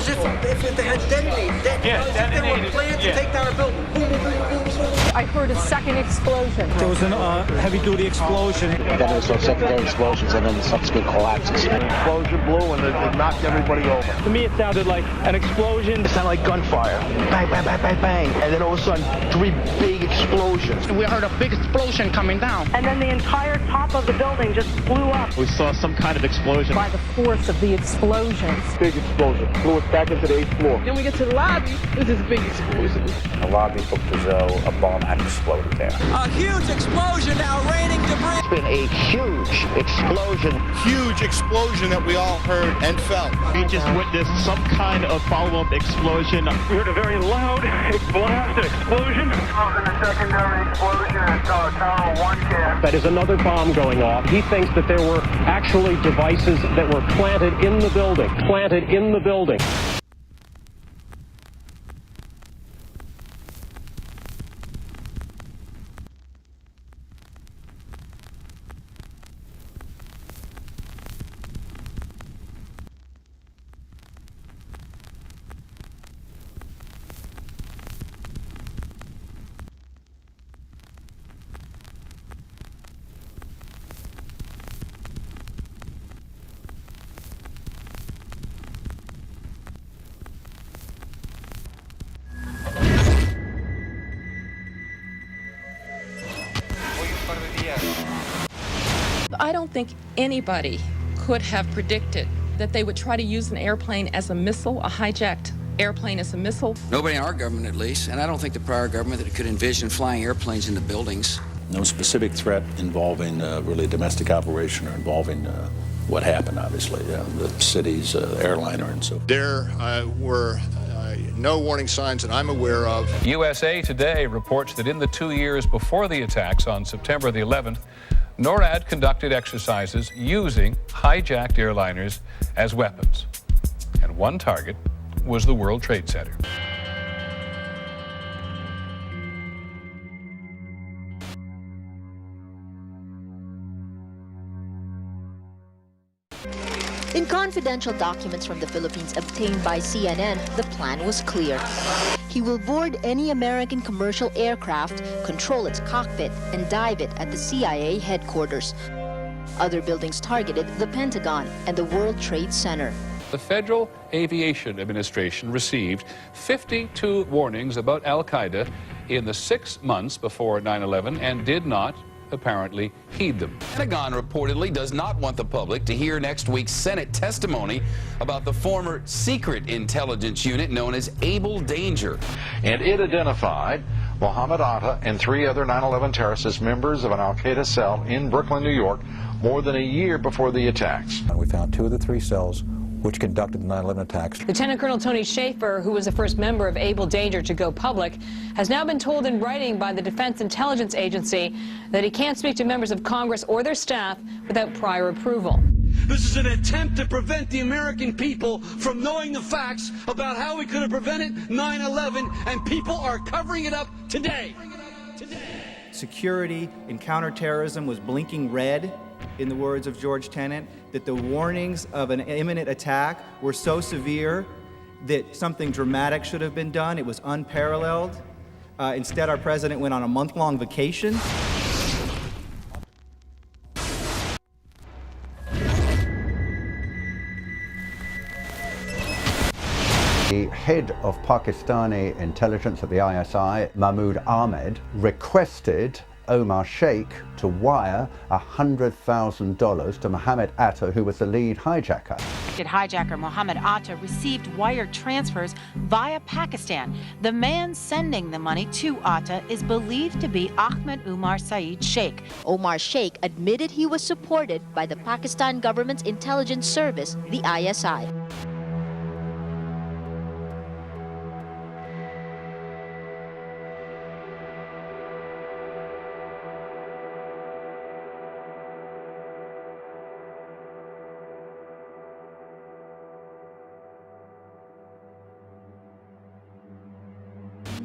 If they had detonated, if they were planned to take down a building. Boom, boom, boom, boom, boom. I heard a second explosion. There was a heavy-duty explosion. Then there was some secondary explosions and then the subsequent collapses. The explosion blew and it knocked everybody over. To me, it sounded like an explosion. It sounded like gunfire. Bang, bang, bang, bang, bang. And then all of a sudden, 3 big explosions. We heard a big explosion coming down. And then the entire top of the building just blew up. We saw some kind of explosion. By the force of the explosions. Big explosion. Blew us back into the 8th floor. Then we get to the lobby. This is a big explosion. The lobby looked as though a bomb had exploded there. A huge explosion now, raining debris. It's been a huge explosion. Huge explosion that we all heard and felt. We just witnessed some kind of follow-up explosion. We heard a very loud blast explosion. The secondary explosion at Tower 1 camp. That is another bomb going off. He thinks that there were actually devices that were planted in the building. Planted in the building. I don't think anybody could have predicted that they would try to use an airplane as a missile, a hijacked airplane as a missile. Nobody in our government, at least, and I don't think the prior government that could envision flying airplanes into buildings. No specific threat involving really a domestic operation or involving what happened, obviously, the city's airliner and so forth. There were no warning signs that I'm aware of. USA Today reports that in the 2 years before the attacks on September the 11th, NORAD conducted exercises using hijacked airliners as weapons. And one target was the World Trade Center. In confidential documents from the Philippines obtained by CNN, the plan was clear. He will board any American commercial aircraft, control its cockpit, and dive it at the CIA headquarters. Other buildings targeted the Pentagon and the World Trade Center. The Federal Aviation Administration received 52 warnings about Al-Qaeda in the 6 months before 9/11 and did not apparently heed them. The Pentagon reportedly does not want the public to hear next week's Senate testimony about the former secret intelligence unit known as Able Danger. And it identified Mohammed Atta and 3 other 9/11 terrorists as members of an al-Qaeda cell in Brooklyn, New York, more than a year before the attacks. And we found 2 of the 3 cells which conducted the 9/11 attacks. Lieutenant Colonel Tony Schaefer, who was the first member of Able Danger to go public, has now been told in writing by the Defense Intelligence Agency that he can't speak to members of Congress or their staff without prior approval. This is an attempt to prevent the American people from knowing the facts about how we could have prevented 9/11, and people are covering it up today. Security and counterterrorism was blinking red, in the words of George Tenet, that the warnings of an imminent attack were so severe that something dramatic should have been done. It was unparalleled. Instead, our president went on a month-long vacation. The head of Pakistani intelligence at the ISI, Mahmoud Ahmed, requested Omar Sheikh to wire $100,000 to Mohammed Atta, who was the lead hijacker. Hijacker Mohammed Atta received wire transfers via Pakistan. The man sending the money to Atta is believed to be Ahmed Umar Saeed Sheikh. Omar Sheikh admitted he was supported by the Pakistan government's intelligence service, the ISI.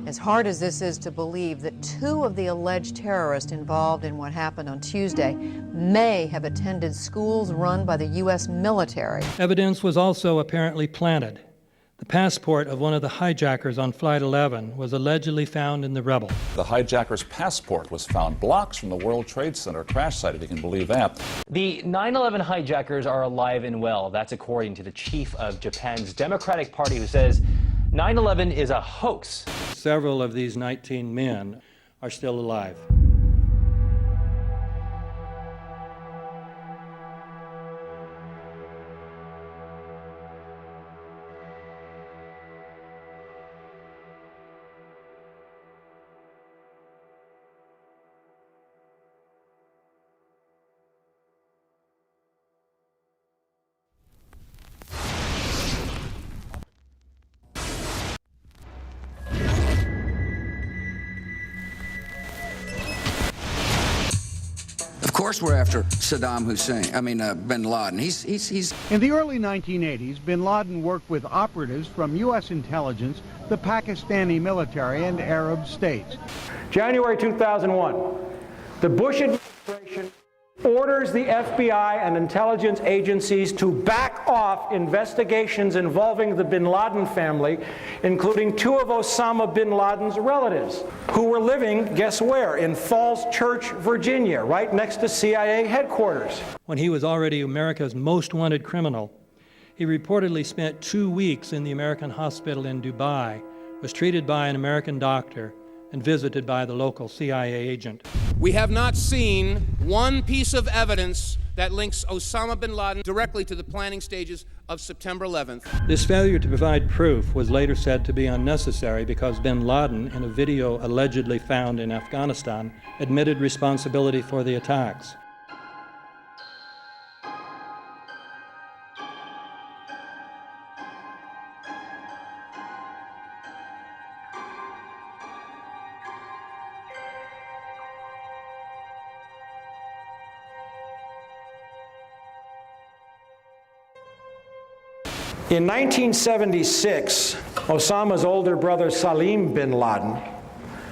As hard as this is to believe that 2 of the alleged terrorists involved in what happened on Tuesday may have attended schools run by the U.S. military. Evidence was also apparently planted. The passport of one of the hijackers on Flight 11 was allegedly found in the rubble. The hijacker's passport was found blocks from the World Trade Center crash site, if you can believe that. The 9/11 hijackers are alive and well. That's according to the chief of Japan's Democratic Party, who says 9/11 is a hoax. Several of these 19 men are still alive. Of course we're after Saddam Hussein, bin Laden. He's... In the early 1980s, bin Laden worked with operatives from U.S. intelligence, the Pakistani military, and Arab states. January 2001, the Bush administration orders the FBI and intelligence agencies to back off investigations involving the bin Laden family, including 2 of Osama bin Laden's relatives, who were living, guess where, in Falls Church, Virginia, right next to CIA headquarters. When he was already America's most wanted criminal, he reportedly spent 2 weeks in the American hospital in Dubai, was treated by an American doctor, and visited by the local CIA agent. We have not seen one piece of evidence that links Osama bin Laden directly to the planning stages of September 11th. This failure to provide proof was later said to be unnecessary because bin Laden, in a video allegedly found in Afghanistan, admitted responsibility for the attacks. In 1976, Osama's older brother Salim bin Laden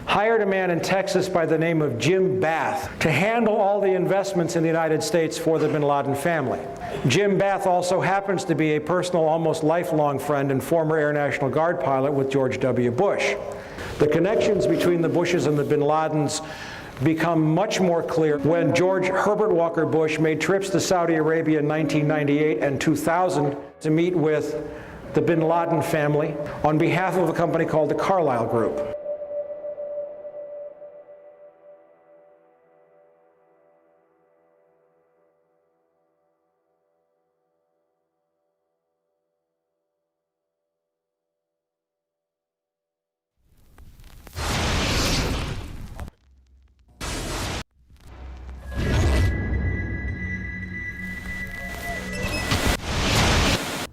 hired a man in Texas by the name of Jim Bath to handle all the investments in the United States for the bin Laden family. Jim Bath also happens to be a personal, almost lifelong friend and former Air National Guard pilot with George W. Bush. The connections between the Bushes and the bin Ladens become much more clear when George Herbert Walker Bush made trips to Saudi Arabia in 1998 and 2000 to meet with the bin Laden family on behalf of a company called the Carlyle Group.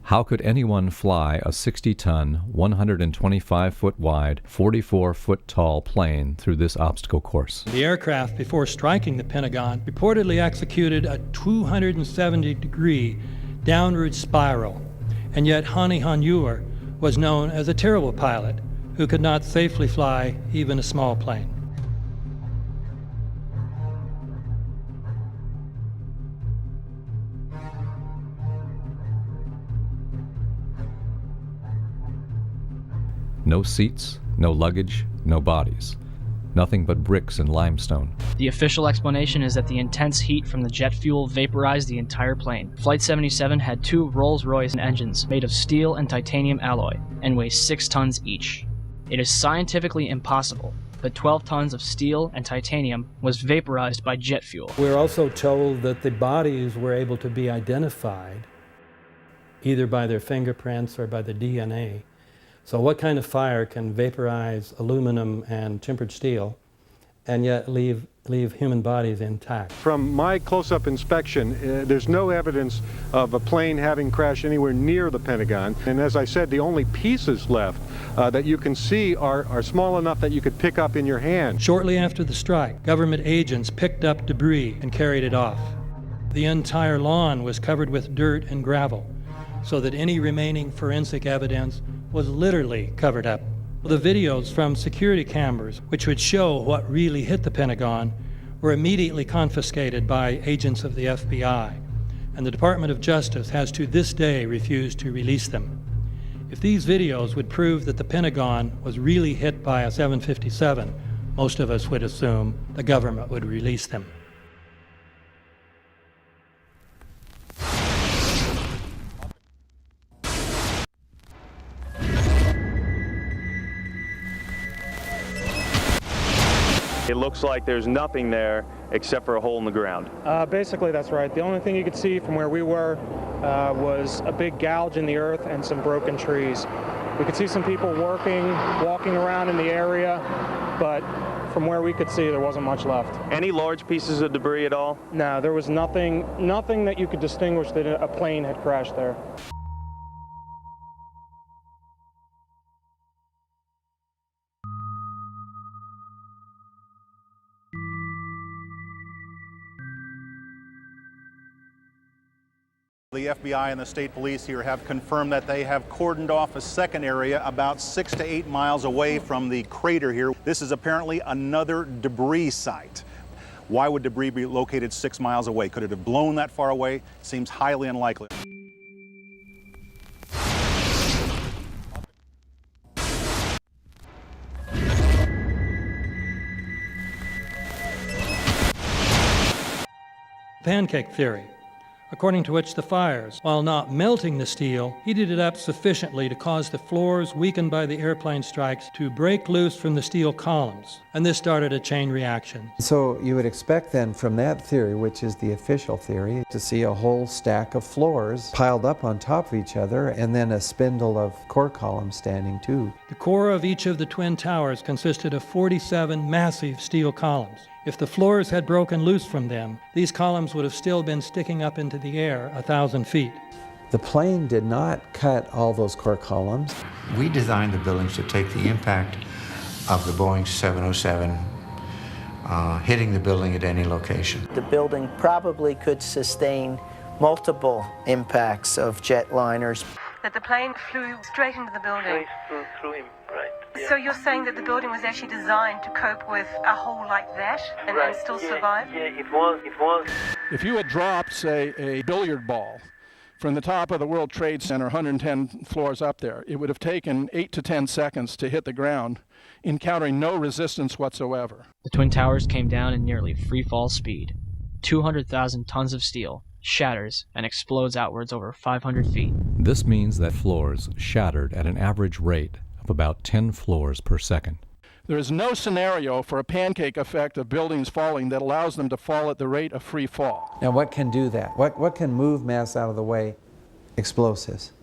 How could anyone fly a 60-ton, 125-foot wide, 44-foot tall plane through this obstacle course? The aircraft, before striking the Pentagon, reportedly executed a 270-degree downward spiral, and yet Hani Hanjour was known as a terrible pilot who could not safely fly even a small plane. No seats, no luggage, no bodies. Nothing but bricks and limestone. The official explanation is that the intense heat from the jet fuel vaporized the entire plane. Flight 77 had two Rolls-Royce engines made of steel and titanium alloy and weigh 6 tons each. It is scientifically impossible, but 12 tons of steel and titanium was vaporized by jet fuel. We're also told that the bodies were able to be identified either by their fingerprints or by the DNA. So what kind of fire can vaporize aluminum and tempered steel and yet leave human bodies intact? From my close-up inspection, there's no evidence of a plane having crashed anywhere near the Pentagon. And as I said, the only pieces left that you can see are small enough that you could pick up in your hand. Shortly after the strike, government agents picked up debris and carried it off. The entire lawn was covered with dirt and gravel, so that any remaining forensic evidence was literally covered up. The videos from security cameras, which would show what really hit the Pentagon, were immediately confiscated by agents of the FBI, and the Department of Justice has to this day refused to release them. If these videos would prove that the Pentagon was really hit by a 757, most of us would assume the government would release them. It looks like there's nothing there except for a hole in the ground. Basically, that's right. The only thing you could see from where we were was a big gouge in the earth and some broken trees. We could see some people walking around in the area, but from where we could see, there wasn't much left. Any large pieces of debris at all? No, there was nothing that you could distinguish that a plane had crashed there. The FBI and the state police here have confirmed that they have cordoned off a second area about 6 to 8 miles away from the crater here. This is apparently another debris site. Why would debris be located 6 miles away? Could it have blown that far away? Seems highly unlikely. Pancake theory. according to which the fires, while not melting the steel, heated it up sufficiently to cause the floors weakened by the airplane strikes to break loose from the steel columns, and this started a chain reaction. So you would expect then from that theory, which is the official theory, to see a whole stack of floors piled up on top of each other and then a spindle of core columns standing too. The core of each of the twin towers consisted of 47 massive steel columns. If the floors had broken loose from them, these columns would have still been sticking up into the air 1,000 feet. The plane did not cut all those core columns. We designed the buildings to take the impact of the Boeing 707 hitting the building at any location. The building probably could sustain multiple impacts of jetliners. That the plane flew straight into the building. Through him, right. Yeah. So you're saying that the building was actually designed to cope with a hole like that and still survive? Yeah, it was. If you had dropped, say, a billiard ball from the top of the World Trade Center, 110 floors up there, it would have taken 8 to 10 seconds to hit the ground, encountering no resistance whatsoever. The Twin Towers came down in nearly free fall speed. 200,000 tons of steel shatters and explodes outwards over 500 feet. This means that floors shattered at an average rate of about 10 floors per second. There is no scenario for a pancake effect of buildings falling that allows them to fall at the rate of free fall. Now what can do that? What can move mass out of the way? Explosives.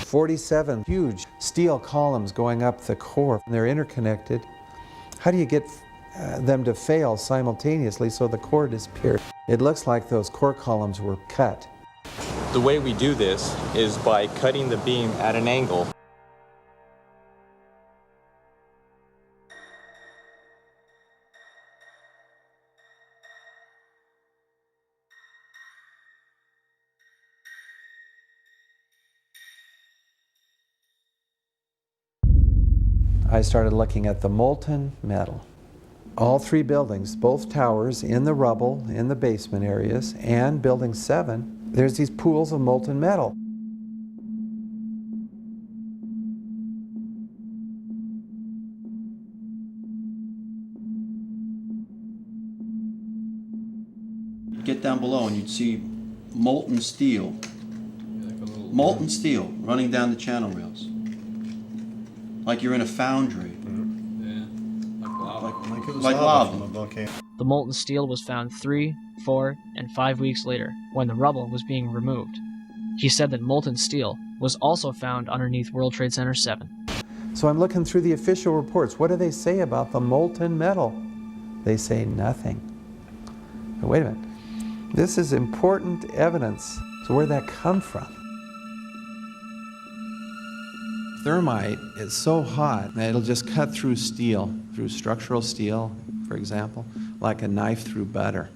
"47 huge steel columns going up the core. They're interconnected. How do you get them to fail simultaneously so the core disappears? It looks like those core columns were cut. The way we do this is by cutting the beam at an angle. I started looking at the molten metal. All three buildings, both towers in the rubble, in the basement areas, and Building 7, there's these pools of molten metal. You'd get down below and you'd see molten steel running down the channel rails. Like you're in a foundry. Like lava. The molten steel was found 3, 4, and 5 weeks later, when the rubble was being removed. He said that molten steel was also found underneath World Trade Center 7. So I'm looking through the official reports. What do they say about the molten metal? They say nothing. Now, wait a minute. This is important evidence. So where'd that come from? Thermite is so hot that it'll just cut through steel, through structural steel, for example, like a knife through butter.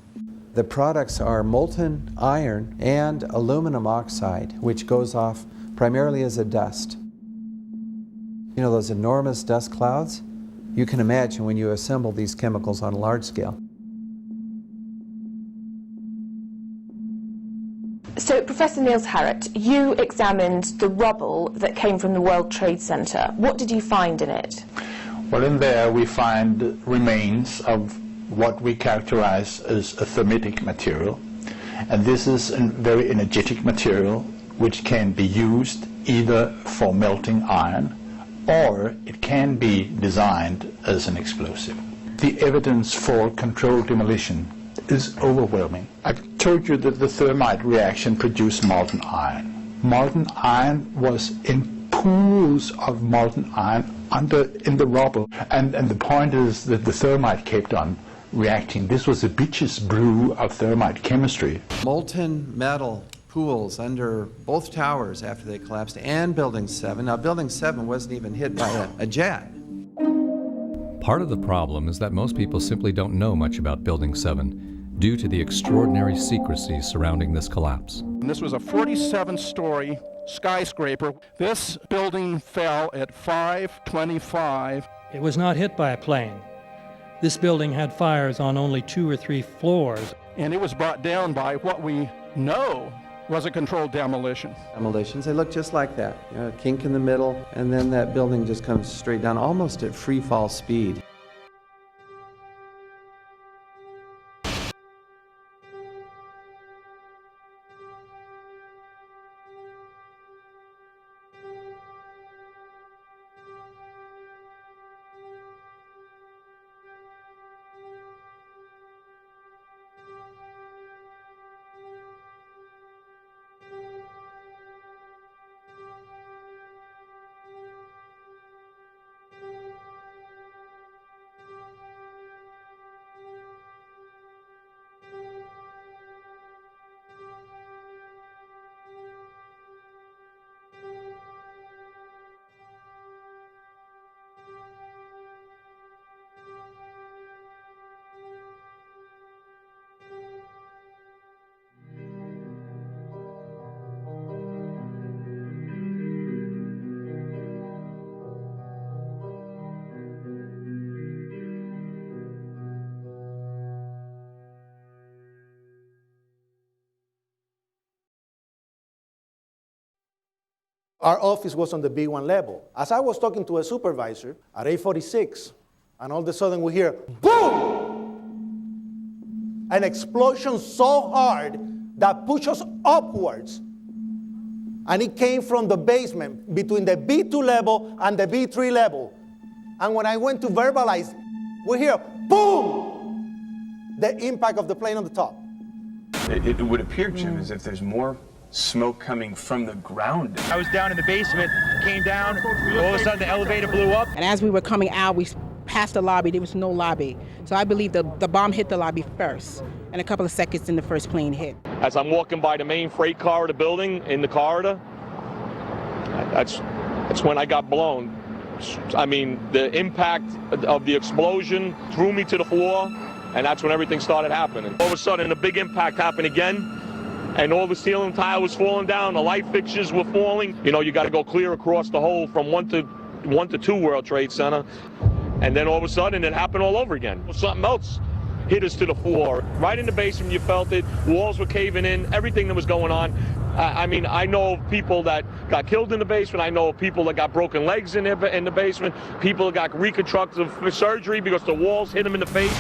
The products are molten iron and aluminum oxide, which goes off primarily as a dust. You know those enormous dust clouds? You can imagine when you assemble these chemicals on a large scale. So, Professor Niels Harrit, you examined the rubble that came from the World Trade Center. What did you find in it? Well, in there we find remains of what we characterize as a thermitic material. And this is a very energetic material which can be used either for melting iron or it can be designed as an explosive. The evidence for controlled demolition is overwhelming. I've told you that the thermite reaction produced molten iron. Molten iron was in pools of molten iron in the rubble. And the point is that the thermite kept on reacting. This was a bitch's brew of thermite chemistry. Molten metal pools under both towers after they collapsed and Building 7. Now, Building 7 wasn't even hit by a jet. Part of the problem is that most people simply don't know much about Building 7 due to the extraordinary secrecy surrounding this collapse. And this was a 47-story skyscraper. This building fell at 5:25. It was not hit by a plane. This building had fires on only 2 or 3 floors. And it was brought down by what we know was a controlled demolition. Demolitions, they look just like that. You know, a kink in the middle, and then that building just comes straight down, almost at free fall speed. Our office was on the B1 level. As I was talking to a supervisor at 8:46, and all of a sudden we hear, boom! An explosion so hard that pushed us upwards. And it came from the basement between the B2 level and the B3 level. And when I went to verbalize, we hear, boom! The impact of the plane on the top. It would appear, Jim, as if there's more smoke coming from the ground. I was down in the basement, came down, all of a sudden the elevator blew up. And as we were coming out, we passed the lobby, there was no lobby. So I believe the bomb hit the lobby first, and a couple of seconds then the first plane hit. As I'm walking by the main freight corridor building in the corridor, that's when I got blown. I mean, the impact of the explosion threw me to the floor, and that's when everything started happening. All of a sudden, a big impact happened again, and all the ceiling tile was falling down, the light fixtures were falling. You know, you got to go clear across the whole from 1 to 2 World Trade Center. And then all of a sudden, it happened all over again. Something else hit us to the floor. Right in the basement, you felt it. Walls were caving in, everything that was going on. I mean, I know of people that got killed in the basement. I know of people that got broken legs in the basement. People that got reconstructive surgery because the walls hit them in the face.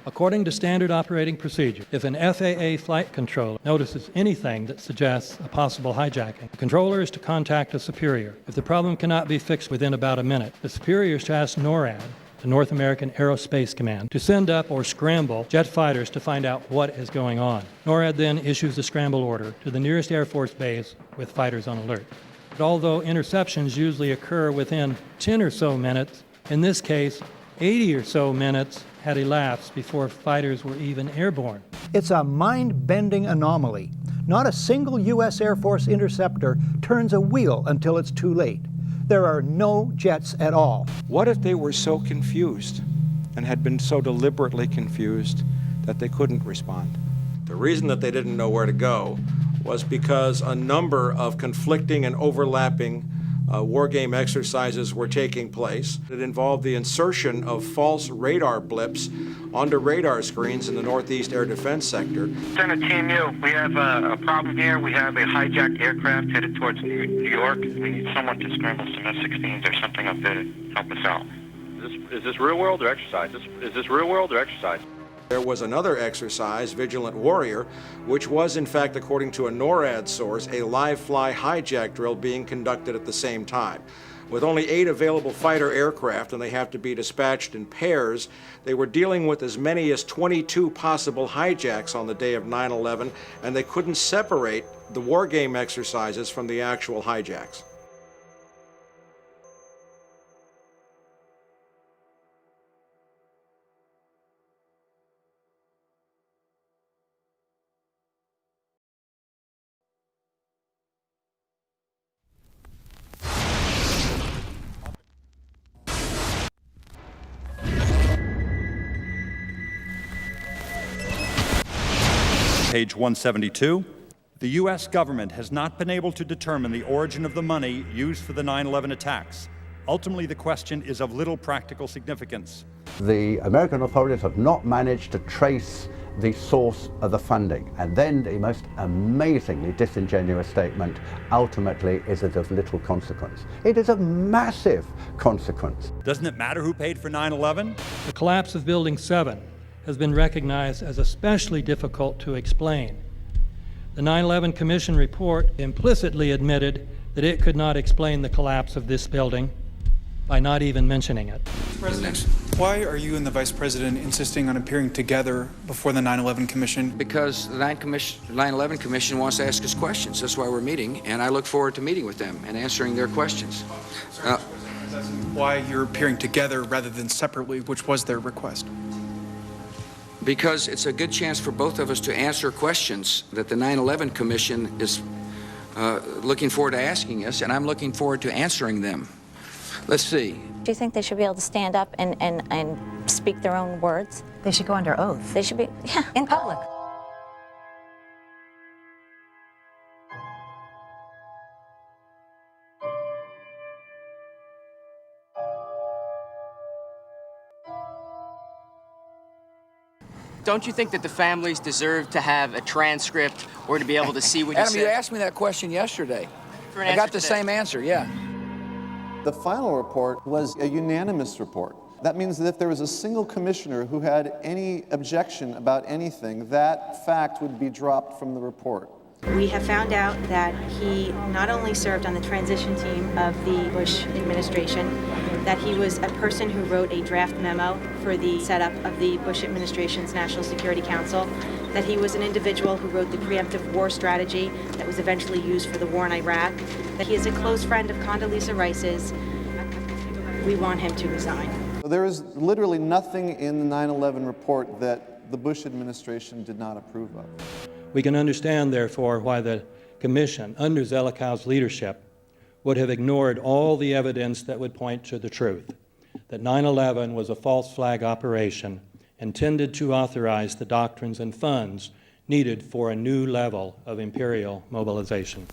According to standard operating procedure, if an FAA flight controller notices anything that suggests a possible hijacking, the controller is to contact a superior. If the problem cannot be fixed within about a minute, the superior is to ask NORAD, the North American Aerospace Command, to send up or scramble jet fighters to find out what is going on. NORAD then issues a scramble order to the nearest Air Force base with fighters on alert. But although interceptions usually occur within 10 or so minutes, in this case, 80 or so minutes had elapsed before fighters were even airborne. It's a mind-bending anomaly. Not a single U.S. Air Force interceptor turns a wheel until it's too late. There are no jets at all. What if they were so confused and had been so deliberately confused that they couldn't respond? The reason that they didn't know where to go was because a number of conflicting and overlapping war game exercises were taking place. It involved the insertion of false radar blips onto radar screens in the Northeast Air Defense Sector. Center Team U, we have a problem here. We have a hijacked aircraft headed towards New York. We need someone to scramble some F-16s or something up there to help us out. Is this real world or exercise? Is this real world or exercise? There was another exercise, Vigilant Warrior, which was in fact, according to a NORAD source, a live-fly hijack drill being conducted at the same time. With only 8 available fighter aircraft, and they have to be dispatched in pairs, they were dealing with as many as 22 possible hijacks on the day of 9/11, and they couldn't separate the war game exercises from the actual hijacks. Page 172. The U.S. government has not been able to determine the origin of the money used for the 9/11 attacks. Ultimately, the question is of little practical significance. The American authorities have not managed to trace the source of the funding. And then the most amazingly disingenuous statement ultimately is of little consequence. It is of massive consequence. Doesn't it matter who paid for 9/11? The collapse of Building 7 has been recognized as especially difficult to explain. The 9/11 Commission report implicitly admitted that it could not explain the collapse of this building by not even mentioning it. President, why are you and the Vice President insisting on appearing together before the 9/11 Commission? Because the 9/11 Commission wants to ask us questions. That's why we're meeting, and I look forward to meeting with them and answering their questions. Why you're appearing together rather than separately, which was their request? Because it's a good chance for both of us to answer questions that the 9/11 Commission is looking forward to asking us, and I'm looking forward to answering them. Let's see. Do you think they should be able to stand up and speak their own words? They should go under oath. They should be, yeah, in public. Don't you think that the families deserve to have a transcript or to be able to see what you Adam, said? you asked me that question yesterday. For an I answer got the today. same answer, yeah. The final report was a unanimous report. That means that if there was a single commissioner who had any objection about anything, that fact would be dropped from the report. We have found out that he not only served on the transition team of the Bush administration, that he was a person who wrote a draft memo for the setup of the Bush administration's National Security Council, that he was an individual who wrote the preemptive war strategy that was eventually used for the war in Iraq, that he is a close friend of Condoleezza Rice's. We want him to resign. There is literally nothing in the 9/11 report that the Bush administration did not approve of. We can understand, therefore, why the Commission, under Zelikow's leadership, would have ignored all the evidence that would point to the truth, that 9/11 was a false flag operation intended to authorize the doctrines and funds needed for a new level of imperial mobilization.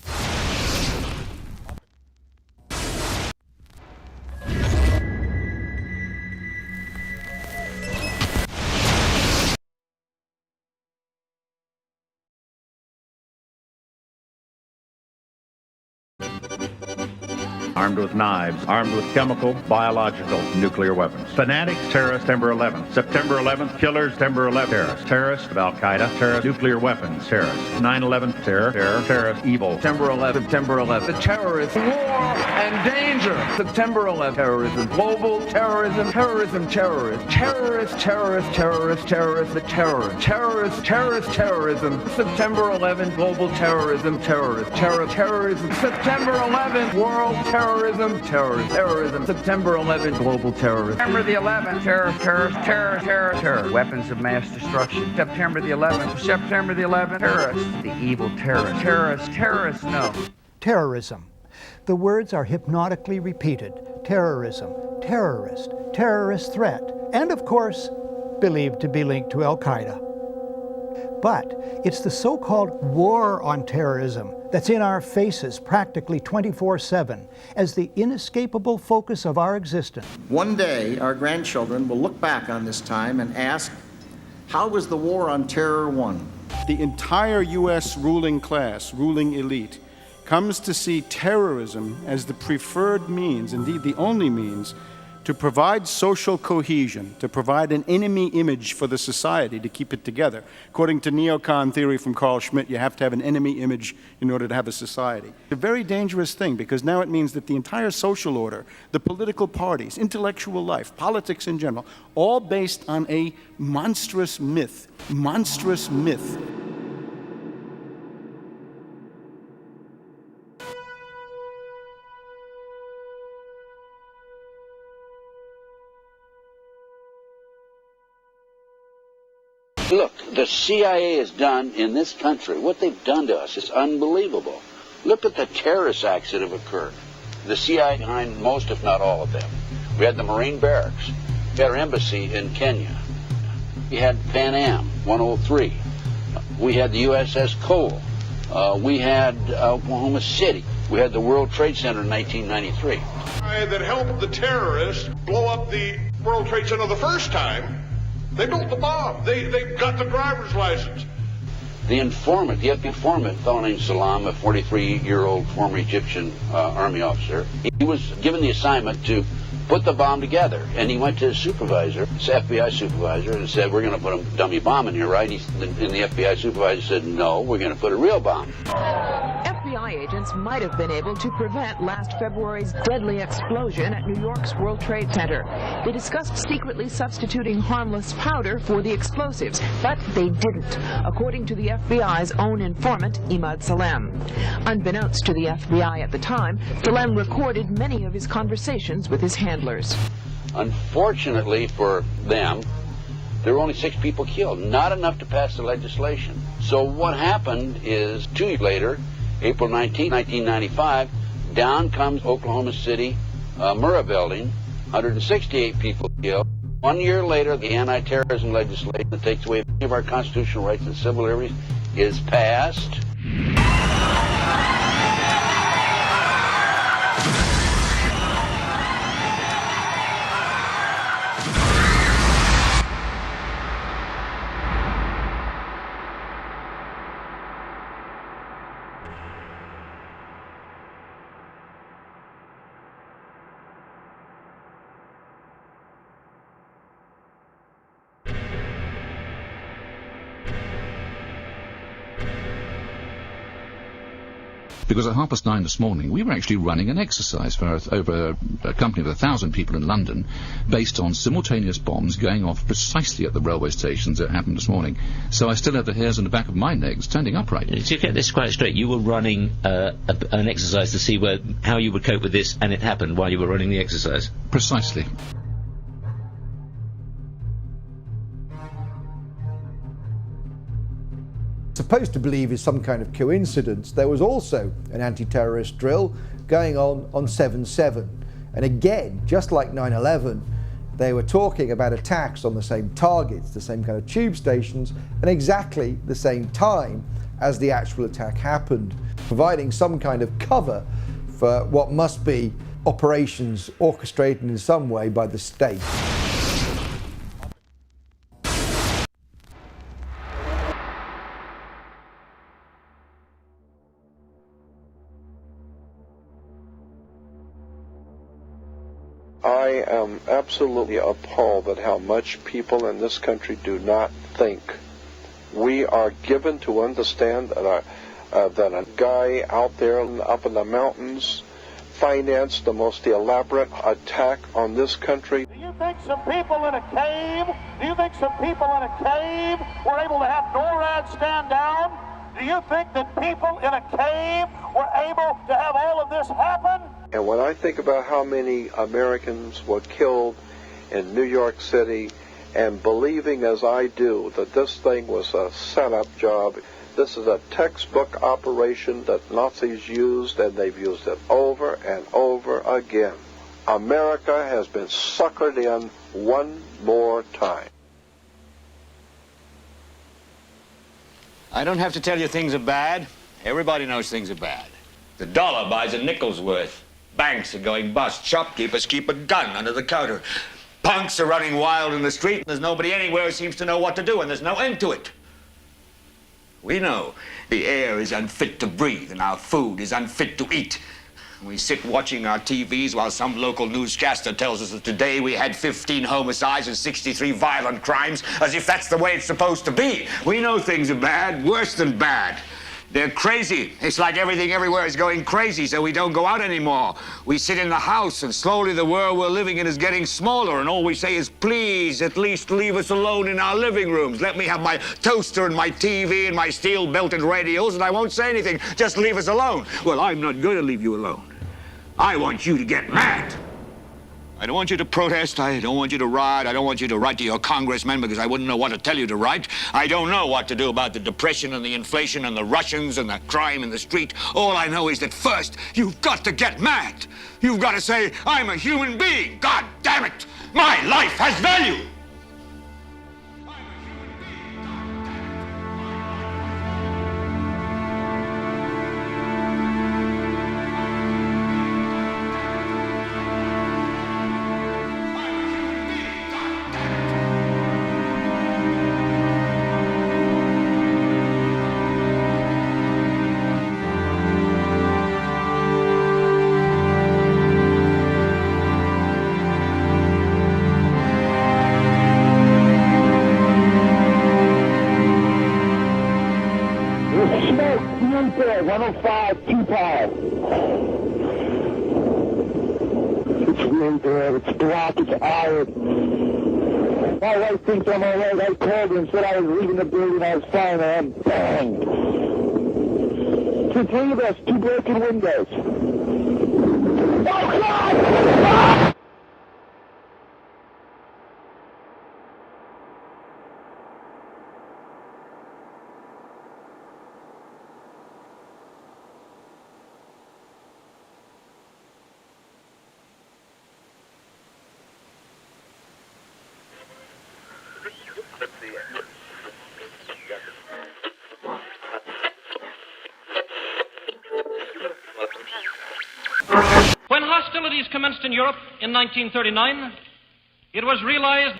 Armed with knives, armed with chemical, biological, nuclear weapons. Fanatics, terrorists, September 11th. September 11th, killers, September 11th, terrorists. Terrorists of Al-Qaeda, terrorists, nuclear weapons, terrorists. 9/11, terror, terrorist, evil. September 11th, September 11th. The terrorists, war and danger. September 11th, terrorism, global terrorism, terrorism, terrorists. Terrorists, terrorists, terrorists, terrorists, the terror. Terrorists, terrorist, terrorism. September 11th, global terrorism, terrorists. Terrorism. September 11th, world terrorism, terrorism. September 11th, global terrorism. September the 11th, terror. Weapons of mass destruction. September the 11th, terrorists. The evil terrorists, no. Terrorism. The words are hypnotically repeated. Terrorism, terrorist, terrorist threat, and of course, believed to be linked to Al-Qaeda. But it's the so-called war on terrorism that's in our faces practically 24/7 as the inescapable focus of our existence. One day, our grandchildren will look back on this time and ask, how was the war on terror won? The entire U.S. ruling class, ruling elite, comes to see terrorism as the preferred means, indeed the only means, to provide social cohesion, to provide an enemy image for the society to keep it together. According to neocon theory from Carl Schmitt, you have to have an enemy image in order to have a society. It's a very dangerous thing because now it means that the entire social order, the political parties, intellectual life, politics in general, all based on a monstrous myth. Look, the CIA has done in this country, what they've done to us is unbelievable. Look at the terrorist acts that have occurred. The CIA behind most, if not all of them. We had the Marine barracks. We had our embassy in Kenya. We had Pan Am 103. We had the USS Cole. We had Oklahoma City. We had the World Trade Center in 1993. That helped the terrorists blow up the World Trade Center the first time. They built the bomb. They got the driver's license. The informant, the informant, a fellow named Salam, a 43-year-old former Egyptian army officer, he was given the assignment to put the bomb together. And he went to his supervisor, his FBI supervisor, and said, we're going to put a dummy bomb in here, right? And the FBI supervisor said, no, we're going to put a real bomb. FBI agents might have been able to prevent last February's deadly explosion at New York's World Trade Center. They discussed secretly substituting harmless powder for the explosives, but they didn't, according to the FBI's own informant, Imad Salem. Unbeknownst to the FBI at the time, Salem recorded many of his conversations with his handlers. Unfortunately for them, there were only 6 people killed, not enough to pass the legislation. So what happened is 2 years later, April 19, 1995, down comes Oklahoma City Murrah building, 168 people killed. 1 year later, the anti-terrorism legislation that takes away many of our constitutional rights and civil liberties is passed. because at 9:30 this morning we were actually running an exercise for over a company of 1,000 people in London based on simultaneous bombs going off precisely at the railway stations that happened this morning. So I still have the hairs on the back of my neck standing upright. To get this quite straight, you were running an exercise to see how you would cope with this, and it happened while you were running the exercise? Precisely. Supposed to believe is some kind of coincidence, there was also an anti-terrorist drill going on 7/7. And again, just like 9/11, they were talking about attacks on the same targets, the same kind of tube stations, and exactly the same time as the actual attack happened, providing some kind of cover for what must be operations orchestrated in some way by the state. I am absolutely appalled at how much people in this country do not think. We are given to understand that a guy out there up in the mountains financed the most elaborate attack on this country. Do you think some people in a cave were able to have NORAD stand down? Do you think that people in a cave were able to have all of this happen? And when I think about how many Americans were killed in New York City, and believing as I do that this thing was a setup job, this is a textbook operation that Nazis used, and they've used it over and over again. America has been suckered in one more time. I don't have to tell you things are bad. Everybody knows things are bad. The dollar buys a nickel's worth. Banks are going bust. Shopkeepers keep a gun under the counter. Punks are running wild in the street, and there's nobody anywhere who seems to know what to do, and there's no end to it. We know the air is unfit to breathe, and our food is unfit to eat. We sit watching our TVs while some local newscaster tells us that today we had 15 homicides and 63 violent crimes, as if that's the way it's supposed to be. We know things are bad, worse than bad. They're crazy. It's like everything everywhere is going crazy, so we don't go out anymore. We sit in the house, and slowly the world we're living in is getting smaller, and all we say is, please, at least leave us alone in our living rooms. Let me have my toaster and my TV and my steel-belted radios, and I won't say anything. Just leave us alone. Well, I'm not going to leave you alone. I want you to get mad. I don't want you to protest. I don't want you to riot. I don't want you to write to your congressmen because I wouldn't know what to tell you to write. I don't know what to do about the depression and the inflation and the Russians and the crime in the street. All I know is that first, you've got to get mad. You've got to say, I'm a human being. God damn it. My life has value. There, 105, 2 power. It's really bad. It's black. It's iron. My wife thinks I'm all right. I called her and said I was leaving the building. I was fine. I'm banged. The 3 of us, 2 broken windows. Oh, God! Ah! When hostilities commenced in Europe in 1939, it was realized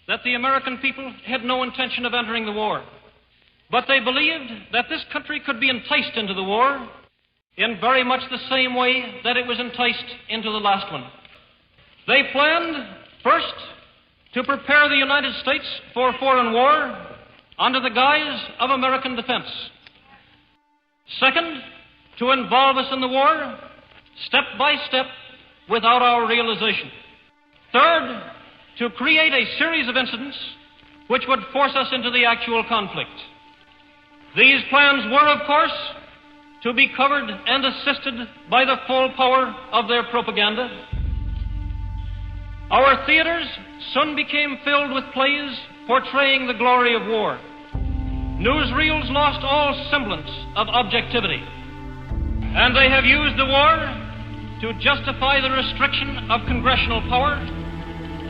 that the American people had no intention of entering the war. But they believed that this country could be enticed into the war in very much the same way that it was enticed into the last one. They planned, first, to prepare the United States for foreign war under the guise of American defense. Second, to involve us in the war, step by step, without our realization. Third, to create a series of incidents which would force us into the actual conflict. These plans were, of course, to be covered and assisted by the full power of their propaganda. Our theaters soon became filled with plays portraying the glory of war. Newsreels lost all semblance of objectivity, and they have used the war to justify the restriction of congressional power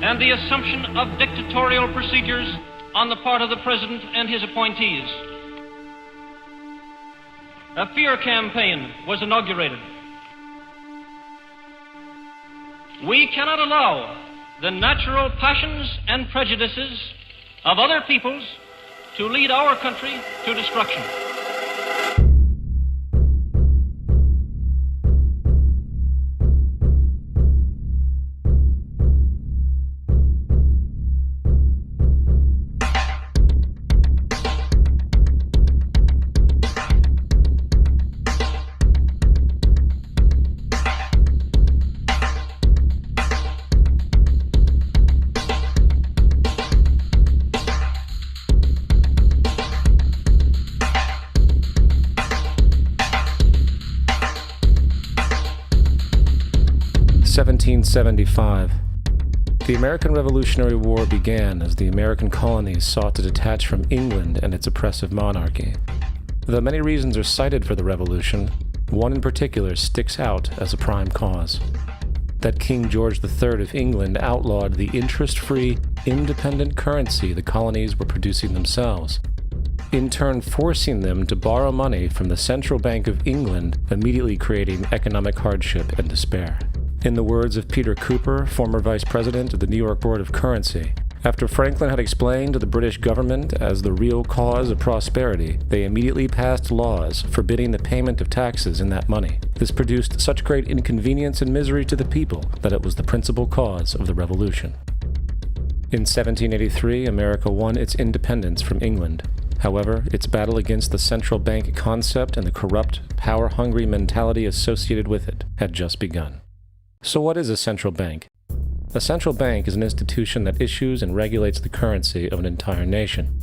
and the assumption of dictatorial procedures on the part of the President and his appointees. A fear campaign was inaugurated. We cannot allow the natural passions and prejudices of other peoples to lead our country to destruction. (1775). The American Revolutionary War began as the American colonies sought to detach from England and its oppressive monarchy. Though many reasons are cited for the revolution, one in particular sticks out as a prime cause: that King George III of England outlawed the interest-free, independent currency the colonies were producing themselves, in turn forcing them to borrow money from the Central Bank of England, immediately creating economic hardship and despair. In the words of Peter Cooper, former vice president of the New York Board of Currency, after Franklin had explained to the British government as the real cause of prosperity, they immediately passed laws forbidding the payment of taxes in that money. This produced such great inconvenience and misery to the people that it was the principal cause of the Revolution. In 1783, America won its independence from England. However, its battle against the central bank concept and the corrupt, power-hungry mentality associated with it had just begun. So what is a central bank? A central bank is an institution that issues and regulates the currency of an entire nation.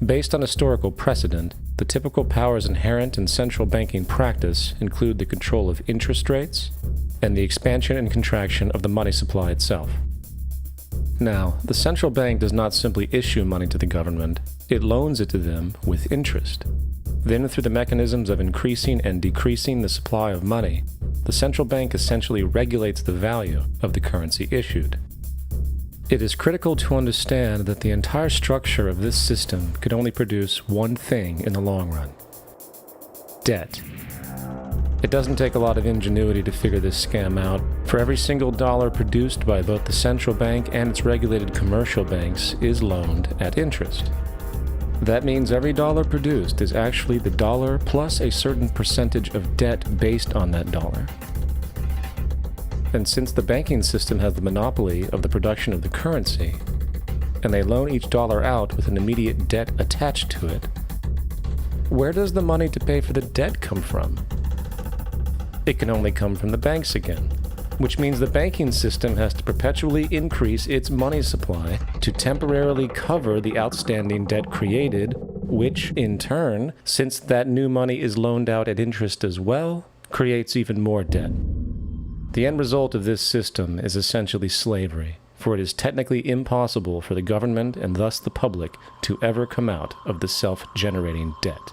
Based on historical precedent, the typical powers inherent in central banking practice include the control of interest rates and the expansion and contraction of the money supply itself. Now, the central bank does not simply issue money to the government, it loans it to them with interest. Then, through the mechanisms of increasing and decreasing the supply of money, the central bank essentially regulates the value of the currency issued. It is critical to understand that the entire structure of this system could only produce one thing in the long run: debt. It doesn't take a lot of ingenuity to figure this scam out. For every single dollar produced by both the central bank and its regulated commercial banks is loaned at interest. That means every dollar produced is actually the dollar plus a certain percentage of debt based on that dollar. And since the banking system has the monopoly of the production of the currency, and they loan each dollar out with an immediate debt attached to it, where does the money to pay for the debt come from? It can only come from the banks again, which means the banking system has to perpetually increase its money supply to temporarily cover the outstanding debt created, which, in turn, since that new money is loaned out at interest as well, creates even more debt. The end result of this system is essentially slavery, for it is technically impossible for the government and thus the public to ever come out of the self-generating debt.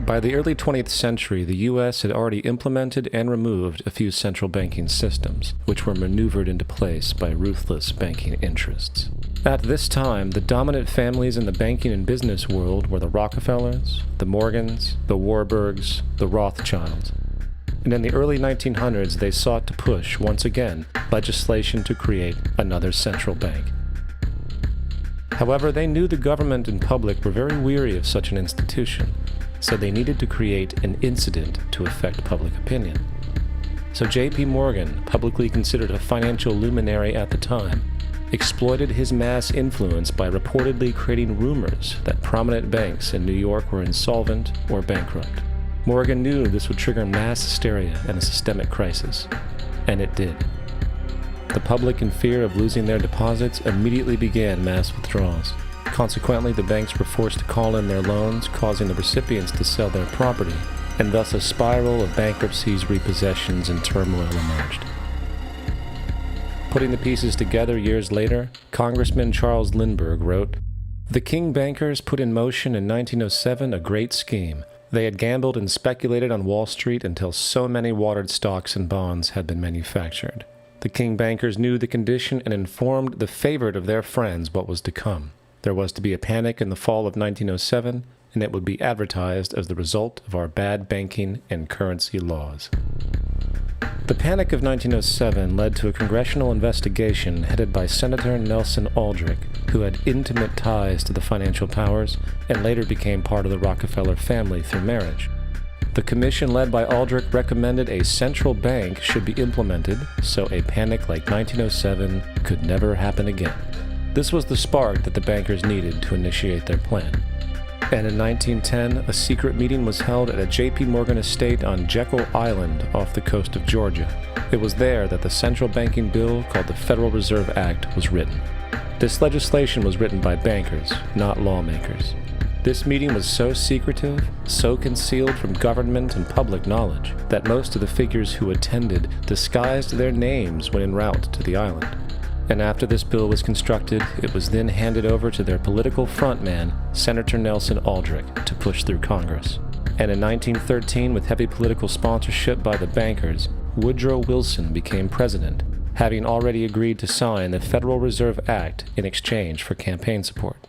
By the early 20th century, the U.S. had already implemented and removed a few central banking systems, which were maneuvered into place by ruthless banking interests. At this time, the dominant families in the banking and business world were the Rockefellers, the Morgans, the Warburgs, the Rothschilds. And in the early 1900s, they sought to push, once again, legislation to create another central bank. However, they knew the government and public were very weary of such an institution, so they needed to create an incident to affect public opinion. So J.P. Morgan, publicly considered a financial luminary at the time, exploited his mass influence by reportedly creating rumors that prominent banks in New York were insolvent or bankrupt. Morgan knew this would trigger mass hysteria and a systemic crisis, and it did. The public, in fear of losing their deposits, immediately began mass withdrawals. Consequently, the banks were forced to call in their loans, causing the recipients to sell their property, and thus a spiral of bankruptcies, repossessions, and turmoil emerged. Putting the pieces together years later, Congressman Charles Lindbergh wrote, "The King bankers put in motion in 1907 a great scheme. They had gambled and speculated on Wall Street until so many watered stocks and bonds had been manufactured. The King bankers knew the condition and informed the favorite of their friends what was to come. There was to be a panic in the fall of 1907, and it would be advertised as the result of our bad banking and currency laws." The Panic of 1907 led to a congressional investigation headed by Senator Nelson Aldrich, who had intimate ties to the financial powers and later became part of the Rockefeller family through marriage. The commission led by Aldrich recommended a central bank should be implemented so a panic like 1907 could never happen again. This was the spark that the bankers needed to initiate their plan. And in 1910, a secret meeting was held at a J.P. Morgan estate on Jekyll Island off the coast of Georgia. It was there that the central banking bill called the Federal Reserve Act was written. This legislation was written by bankers, not lawmakers. This meeting was so secretive, so concealed from government and public knowledge, that most of the figures who attended disguised their names when en route to the island. And after this bill was constructed, it was then handed over to their political frontman, Senator Nelson Aldrich, to push through Congress. And in 1913, with heavy political sponsorship by the bankers, Woodrow Wilson became president, having already agreed to sign the Federal Reserve Act in exchange for campaign support.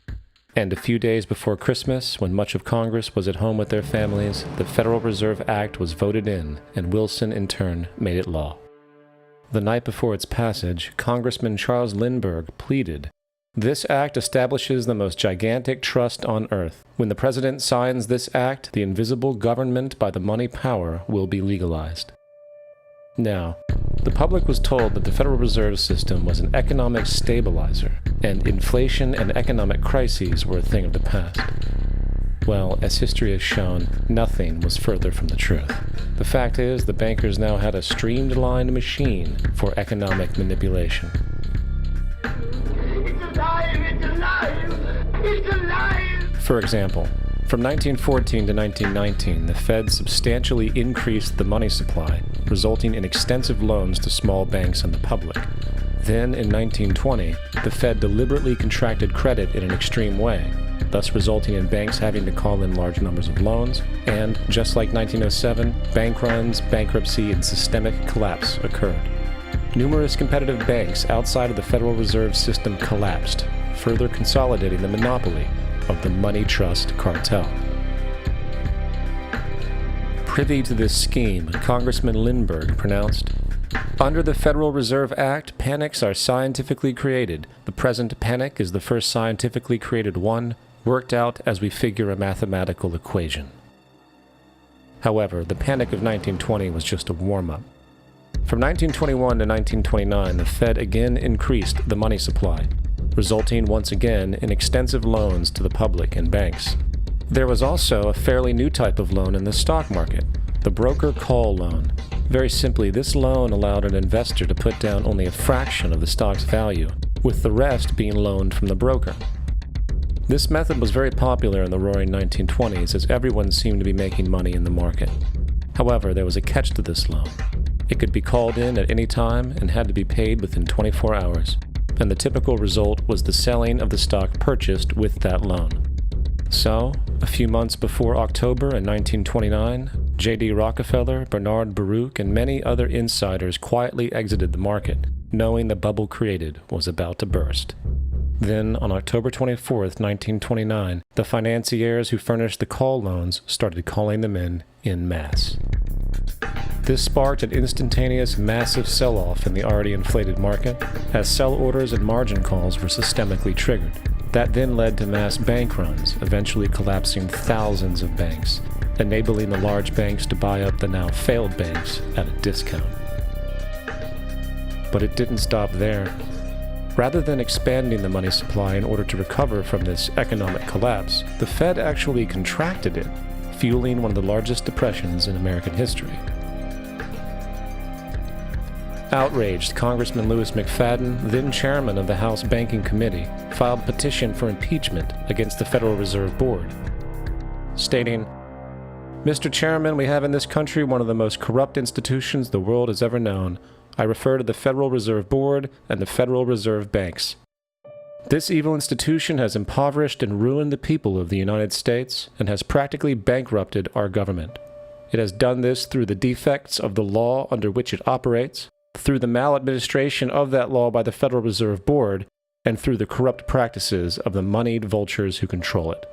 And a few days before Christmas, when much of Congress was at home with their families, the Federal Reserve Act was voted in, and Wilson in turn made it law. The night before its passage, Congressman Charles Lindbergh pleaded, "This act establishes the most gigantic trust on earth. When the President signs this act, the invisible government by the money power will be legalized." Now, the public was told that the Federal Reserve System was an economic stabilizer, and inflation and economic crises were a thing of the past. Well, as history has shown, nothing was further from the truth. The fact is, the bankers now had a streamlined machine for economic manipulation. It's alive! It's alive! It's alive! For example, from 1914 to 1919, the Fed substantially increased the money supply, resulting in extensive loans to small banks and the public. Then, in 1920, the Fed deliberately contracted credit in an extreme way, thus resulting in banks having to call in large numbers of loans, and, just like 1907, bank runs, bankruptcy, and systemic collapse occurred. Numerous competitive banks outside of the Federal Reserve System collapsed, further consolidating the monopoly of the money trust cartel. Privy to this scheme, Congressman Lindbergh pronounced, "Under the Federal Reserve Act, panics are scientifically created. The present panic is the first scientifically created one, worked out as we figure a mathematical equation." However, the Panic of 1920 was just a warm-up. From 1921 to 1929, the Fed again increased the money supply, resulting once again in extensive loans to the public and banks. There was also a fairly new type of loan in the stock market, the broker call loan. Very simply, this loan allowed an investor to put down only a fraction of the stock's value, with the rest being loaned from the broker. This method was very popular in the roaring 1920s as everyone seemed to be making money in the market. However, there was a catch to this loan. It could be called in at any time and had to be paid within 24 hours, and the typical result was the selling of the stock purchased with that loan. So, a few months before October in 1929, J.D. Rockefeller, Bernard Baruch, and many other insiders quietly exited the market, knowing the bubble created was about to burst. Then, on October 24, 1929, the financiers who furnished the call loans started calling them in masse. This sparked an instantaneous, massive sell-off in the already inflated market, as sell orders and margin calls were systemically triggered. That then led to mass bank runs, eventually collapsing thousands of banks, enabling the large banks to buy up the now failed banks at a discount. But it didn't stop there. Rather than expanding the money supply in order to recover from this economic collapse, the Fed actually contracted it, fueling one of the largest depressions in American history. Outraged, Congressman Louis McFadden, then chairman of the House Banking Committee, filed a petition for impeachment against the Federal Reserve Board, stating, "Mr. Chairman, we have in this country one of the most corrupt institutions the world has ever known. I refer to the Federal Reserve Board and the Federal Reserve Banks. This evil institution has impoverished and ruined the people of the United States and has practically bankrupted our government. It has done this through the defects of the law under which it operates, through the maladministration of that law by the Federal Reserve Board, and through the corrupt practices of the moneyed vultures who control it."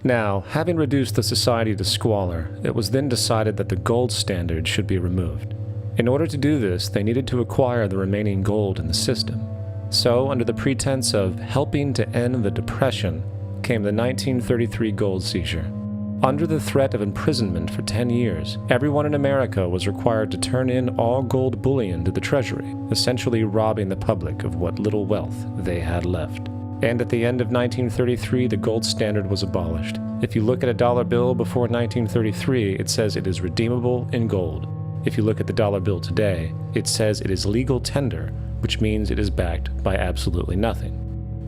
Now, having reduced the society to squalor, it was then decided that the gold standard should be removed. In order to do this, they needed to acquire the remaining gold in the system. So, under the pretense of helping to end the Depression, came the 1933 gold seizure. Under the threat of imprisonment for 10 years, everyone in America was required to turn in all gold bullion to the Treasury, essentially robbing the public of what little wealth they had left. And at the end of 1933, the gold standard was abolished. If you look at a dollar bill before 1933, it says it is redeemable in gold. If you look at the dollar bill today, it says it is legal tender, which means it is backed by absolutely nothing.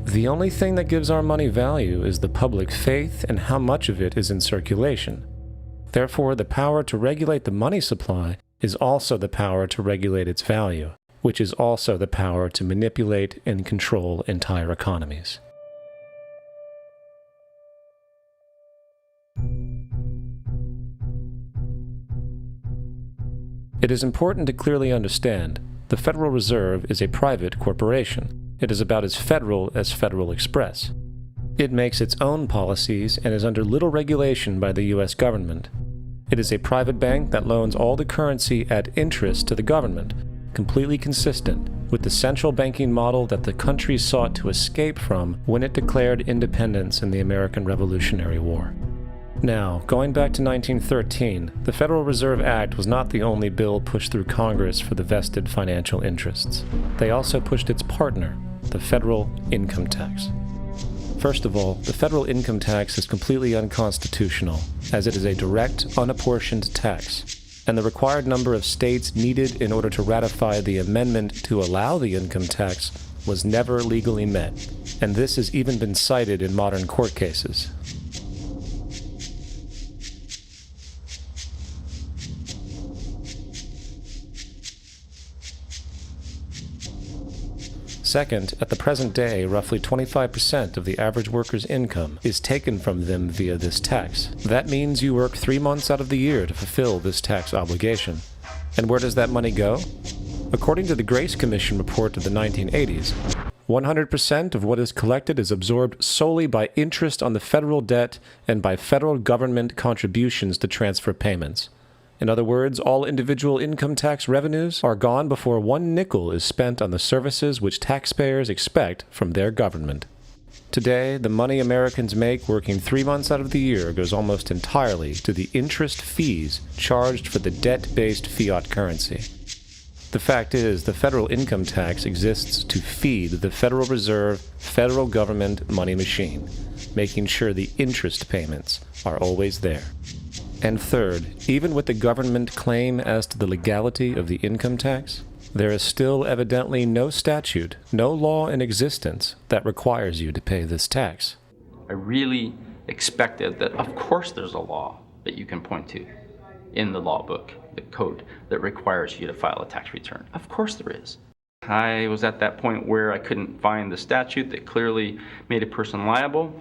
The only thing that gives our money value is the public faith and how much of it is in circulation. Therefore, the power to regulate the money supply is also the power to regulate its value, which is also the power to manipulate and control entire economies. It is important to clearly understand the Federal Reserve is a private corporation. It is about as Federal Express. It makes its own policies and is under little regulation by the U.S. government. It is a private bank that loans all the currency at interest to the government, completely consistent with the central banking model that the country sought to escape from when it declared independence in the American Revolutionary War. Now, going back to 1913, the Federal Reserve Act was not the only bill pushed through Congress for the vested financial interests. They also pushed its partner, the federal income tax. First of all, the federal income tax is completely unconstitutional, as it is a direct, unapportioned tax, and the required number of states needed in order to ratify the amendment to allow the income tax was never legally met, and this has even been cited in modern court cases. Second, at the present day, roughly 25% of the average worker's income is taken from them via this tax. That means you work 3 months out of the year to fulfill this tax obligation. And where does that money go? According to the Grace Commission report of the 1980s, 100% of what is collected is absorbed solely by interest on the federal debt and by federal government contributions to transfer payments. In other words, all individual income tax revenues are gone before 1 nickel is spent on the services which taxpayers expect from their government. Today, the money Americans make working 3 months out of the year goes almost entirely to the interest fees charged for the debt-based fiat currency. The fact is, the federal income tax exists to feed the Federal Reserve, federal government money machine, making sure the interest payments are always there. And third, even with the government claim as to the legality of the income tax, there is still evidently no statute, no law in existence that requires you to pay this tax. I really expected that, of course, there's a law that you can point to in the law book, the code, that requires you to file a tax return. Of course there is. I was at that point where I couldn't find the statute that clearly made a person liable,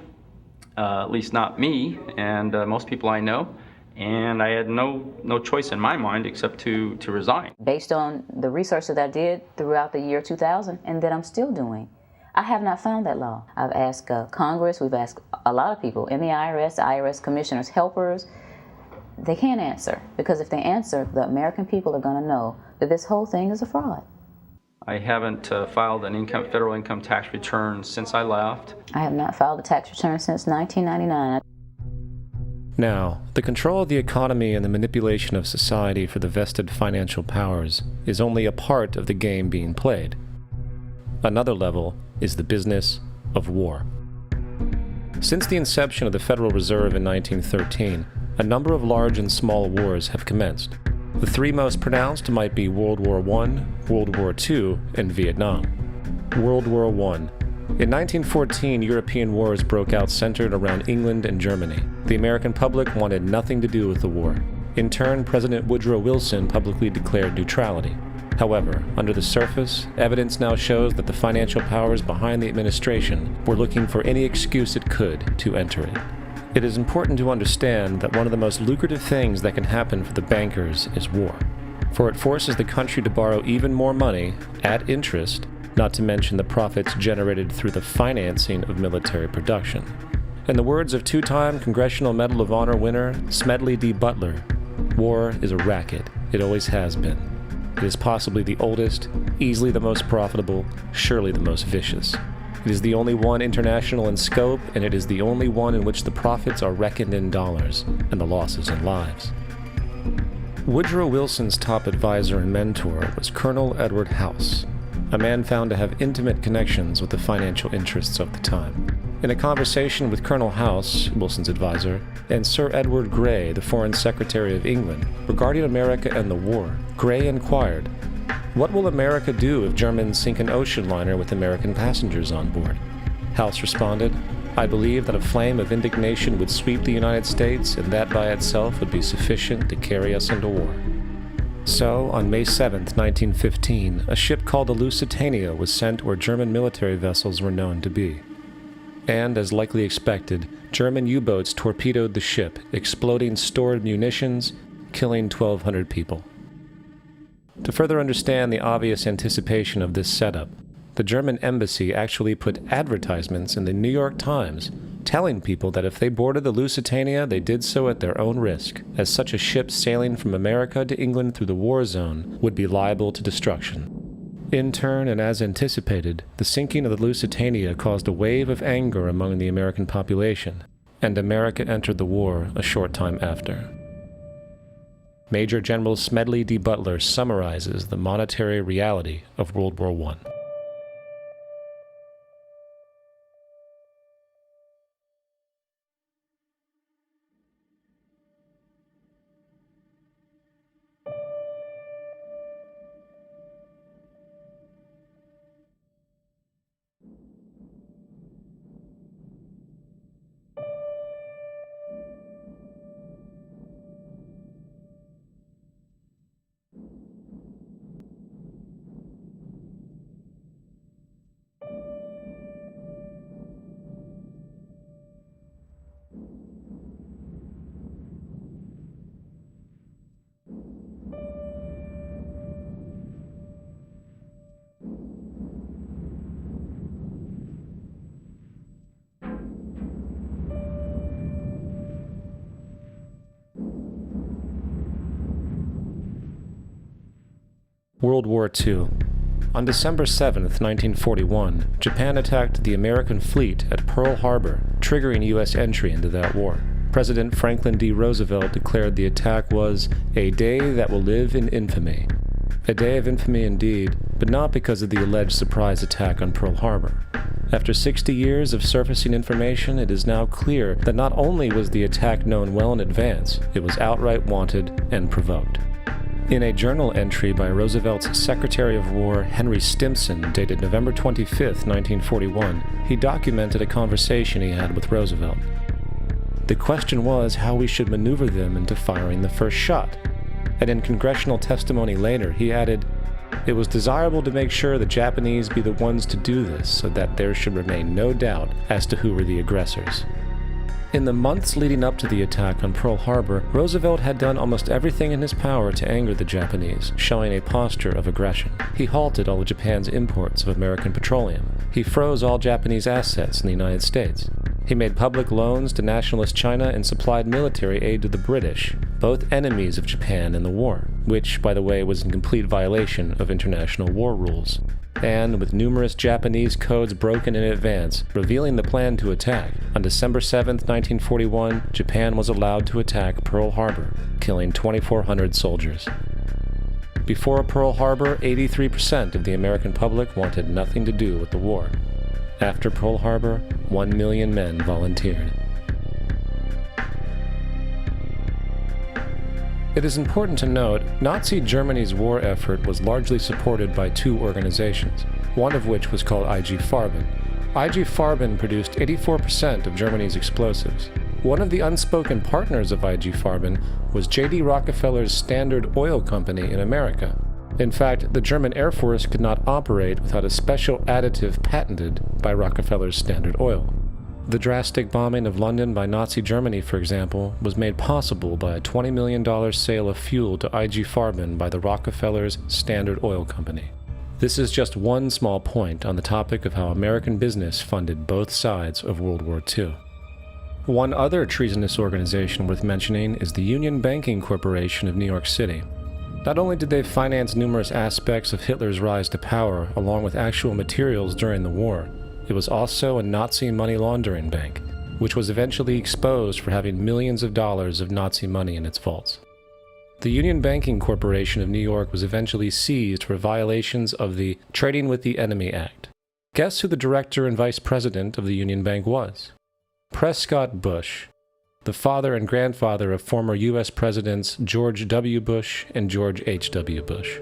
at least not me and most people I know. And I had no choice in my mind except to resign. Based on the research that I did throughout the year 2000 and that I'm still doing, I have not found that law. I've asked Congress, we've asked a lot of people in the IRS commissioners, helpers. They can't answer, because if they answer, the American people are going to know that this whole thing is a fraud. I haven't filed an federal income tax return since I left. I have not filed a tax return since 1999. Now, the control of the economy and the manipulation of society for the vested financial powers is only a part of the game being played. Another level is the business of war. Since the inception of the Federal Reserve in 1913, a number of large and small wars have commenced. The three most pronounced might be World War I, World War II, and Vietnam. World War I. In 1914, European wars broke out centered around England and Germany. The American public wanted nothing to do with the war. In turn, President Woodrow Wilson publicly declared neutrality. However, under the surface, evidence now shows that the financial powers behind the administration were looking for any excuse it could to enter it. It is important to understand that one of the most lucrative things that can happen for the bankers is war, for it forces the country to borrow even more money at interest, not to mention the profits generated through the financing of military production. In the words of two-time Congressional Medal of Honor winner Smedley D. Butler, war is a racket. It always has been. It is possibly the oldest, easily the most profitable, surely the most vicious. It is the only one international in scope, and it is the only one in which the profits are reckoned in dollars and the losses in lives. Woodrow Wilson's top advisor and mentor was Colonel Edward House, a man found to have intimate connections with the financial interests of the time. In a conversation with Colonel House, Wilson's advisor, and Sir Edward Grey, the Foreign Secretary of England, regarding America and the war, Grey inquired, "What will America do if Germans sink an ocean liner with American passengers on board?" House responded, "I believe that a flame of indignation would sweep the United States, and that by itself would be sufficient to carry us into war." So, on May 7, 1915, a ship called the Lusitania was sent where German military vessels were known to be. And, as likely expected, German U-boats torpedoed the ship, exploding stored munitions, killing 1,200 people. To further understand the obvious anticipation of this setup, the German embassy actually put advertisements in the New York Times telling people that if they boarded the Lusitania, they did so at their own risk, as such a ship sailing from America to England through the war zone would be liable to destruction. In turn, and as anticipated, the sinking of the Lusitania caused a wave of anger among the American population, and America entered the war a short time after. Major General Smedley D. Butler summarizes the monetary reality of World War I. World War II. On December 7, 1941, Japan attacked the American fleet at Pearl Harbor, triggering U.S. entry into that war. President Franklin D. Roosevelt declared the attack was a day that will live in infamy. A day of infamy indeed, but not because of the alleged surprise attack on Pearl Harbor. After 60 years of surfacing information, it is now clear that not only was the attack known well in advance, it was outright wanted and provoked. In a journal entry by Roosevelt's Secretary of War Henry Stimson, dated November 25, 1941, he documented a conversation he had with Roosevelt. The question was how we should maneuver them into firing the first shot. And in congressional testimony later, he added, "It was desirable to make sure the Japanese be the ones to do this so that there should remain no doubt as to who were the aggressors." In the months leading up to the attack on Pearl Harbor, Roosevelt had done almost everything in his power to anger the Japanese, showing a posture of aggression. He halted all of Japan's imports of American petroleum. He froze all Japanese assets in the United States. He made public loans to nationalist China and supplied military aid to the British, both enemies of Japan in the war, which, by the way, was in complete violation of international war rules. And, with numerous Japanese codes broken in advance, revealing the plan to attack, on December 7, 1941, Japan was allowed to attack Pearl Harbor, killing 2,400 soldiers. Before Pearl Harbor, 83% of the American public wanted nothing to do with the war. After Pearl Harbor, 1 million men volunteered. It is important to note, Nazi Germany's war effort was largely supported by two organizations, one of which was called IG Farben. IG Farben produced 84% of Germany's explosives. One of the unspoken partners of IG Farben was J.D. Rockefeller's Standard Oil Company in America. In fact, the German Air Force could not operate without a special additive patented by Rockefeller's Standard Oil. The drastic bombing of London by Nazi Germany, for example, was made possible by a $20 million sale of fuel to IG Farben by the Rockefellers' Standard Oil Company. This is just one small point on the topic of how American business funded both sides of World War II. One other treasonous organization worth mentioning is the Union Banking Corporation of New York City. Not only did they finance numerous aspects of Hitler's rise to power along with actual materials during the war, it was also a Nazi money laundering bank, which was eventually exposed for having millions of dollars of Nazi money in its vaults. The Union Banking Corporation of New York was eventually seized for violations of the Trading with the Enemy Act. Guess who the director and vice president of the Union Bank was? Prescott Bush, the father and grandfather of former U.S. Presidents George W. Bush and George H.W. Bush.